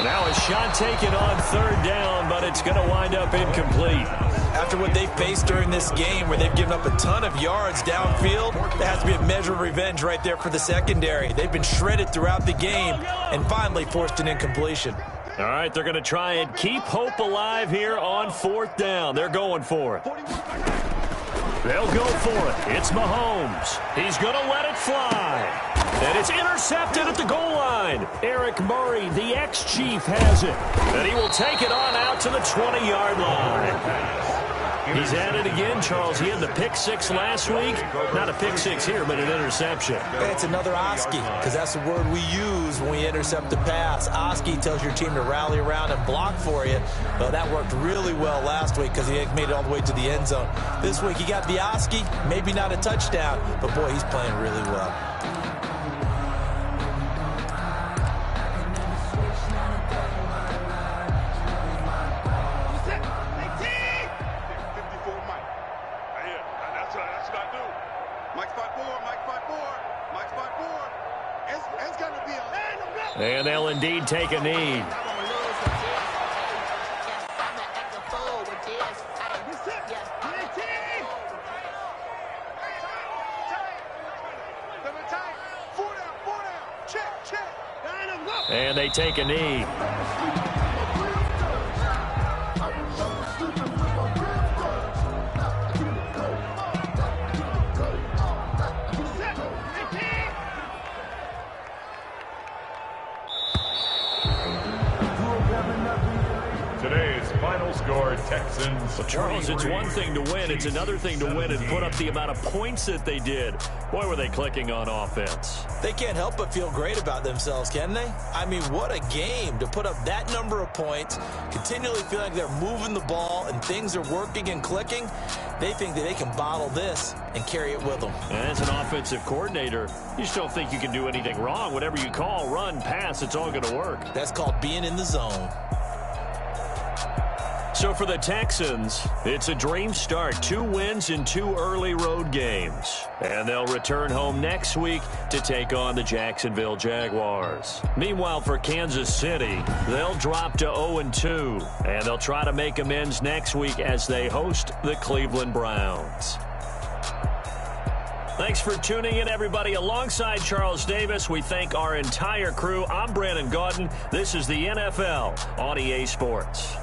[SPEAKER 1] Now a shot taken on 3rd down, but it's going to wind up incomplete.
[SPEAKER 2] After what they faced during this game where they've given up a ton of yards downfield, there has to be a measure of revenge right there for the secondary. They've been shredded throughout the game and finally forced an incompletion.
[SPEAKER 1] All right, they're going to try and keep hope alive here on 4th down. They're going for it. They'll go for it. It's Mahomes. He's going to let it fly. And it's intercepted at the goal line. Eric Murray, the ex-Chief, has it. And he will take it on out to the 20-yard line. He's at it again, Charles. He had the pick 6 last week. Not a pick 6 here, but an interception.
[SPEAKER 2] It's another Oski, because that's the word we use when we intercept a pass. Oski tells your team to rally around and block for you. Well, that worked really well last week because he made it all the way to the end zone. This week he got the Oski, maybe not a touchdown, but boy, he's playing really well.
[SPEAKER 1] And they'll indeed take a knee. And they take a knee.
[SPEAKER 3] Today's final score, Texans.
[SPEAKER 1] Well, Charles, it's one thing to win. It's another thing to win and put up the amount of points that they did. Boy, were they clicking on offense.
[SPEAKER 2] They can't help but feel great about themselves, can they? I mean, what a game to put up that number of points, continually feeling like they're moving the ball and things are working and clicking. They think that they can bottle this and carry it with them.
[SPEAKER 1] And as an offensive coordinator, you just don't think you can do anything wrong. Whatever you call, run, pass, it's all going to work.
[SPEAKER 2] That's called being in the zone.
[SPEAKER 1] So for the Texans, it's a dream start. 2 wins in 2 early road games. And they'll return home next week to take on the Jacksonville Jaguars. Meanwhile, for Kansas City, they'll drop to 0-2. And they'll try to make amends next week as they host the Cleveland Browns. Thanks for tuning in, everybody. Alongside Charles Davis, we thank our entire crew. I'm Brandon Gaudin. This is the NFL on EA Sports.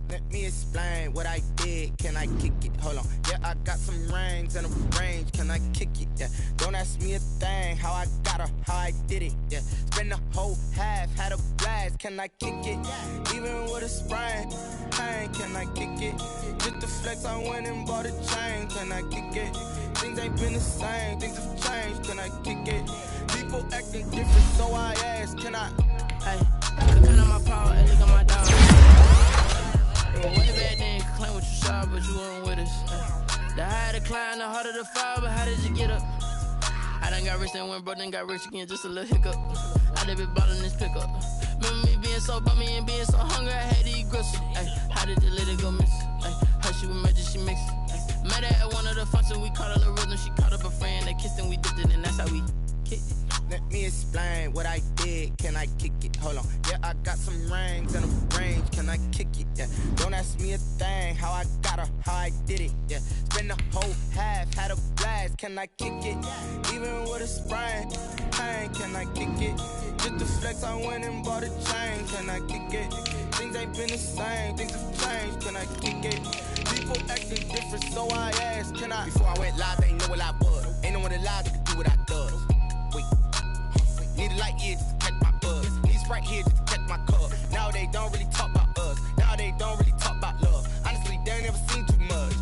[SPEAKER 5] Let me explain what I did. Can I kick it? Hold on. Yeah, I got some rings and a range. Can I kick it? Yeah. Don't ask me a thing. How I got her, how I did it. Yeah. Spend the whole half, had a blast. Can I kick it? Even with a sprain. Pain, can I kick it? Just the flex, I went and bought a chain. Can I kick it? Things ain't been the same. Things have changed. Can I kick it? People acting different, so I ask. Can I?
[SPEAKER 6] Hey, look at my power and look at my dog. Way back then, you could claim what you saw, but you weren't with us. The higher the climb, the harder the fall, but how did you get up? I done got rich, then went broke, then got rich again, just a little hiccup. I done been ballin' this pickup. Remember me being so bummy and being so hungry, I had to eat gristle. Ay, how did you let it go miss? Ay, how she was magic, she mixed. Met her at one of the functions, we caught her the rhythm, she caught up a friend, they kissed and we dipped it, and that's how we kicked it.
[SPEAKER 5] Let me explain what I did. Can I kick it? Hold on. Yeah, I got some rings and a range. Can I kick it? Yeah. Don't ask me a thing. How I got her, how I did it. Yeah. Spend the whole half, had a blast. Can I kick it? Even with a sprain. Pain, can I kick it? Just the flex, I went and bought a chain. Can I kick it? Things ain't been the same. Things have changed. Can I kick it? People acting different, so I asked. Can I? Before I went live, they ain't know what I was. Ain't no one alive that could do what I does. Wait. Need a light here just to catch my buzz. Need Sprite here just to catch my cup. Now they don't really talk about us. Now they don't really talk about love. Honestly, they ain't never seen too much.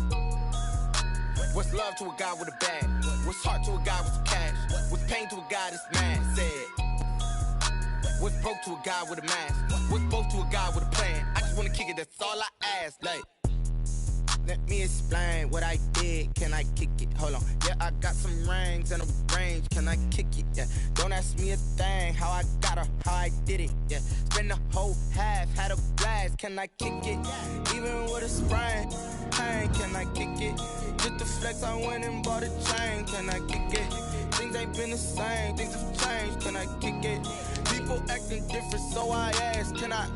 [SPEAKER 5] What's love to a guy with a bag? What's heart to a guy with some cash? What's pain to a guy that's mad? Said. What's broke to a guy with a mask? What's both to a guy with a plan? I just wanna kick it, that's all I ask. Like, let me explain what I did. Can I kick it? Hold on. Yeah, I got some rings and a range. Can I kick it? Yeah. Don't ask me a thing. How I got her, how I did it. Yeah. Spend the whole half, had a blast. Can I kick it? Even with a sprain. Pain, can I kick it? Just the flex, I went and bought a chain. Can I kick it? Things ain't been the same. Things have changed. Can I kick it? People acting different, so I ask. Can I?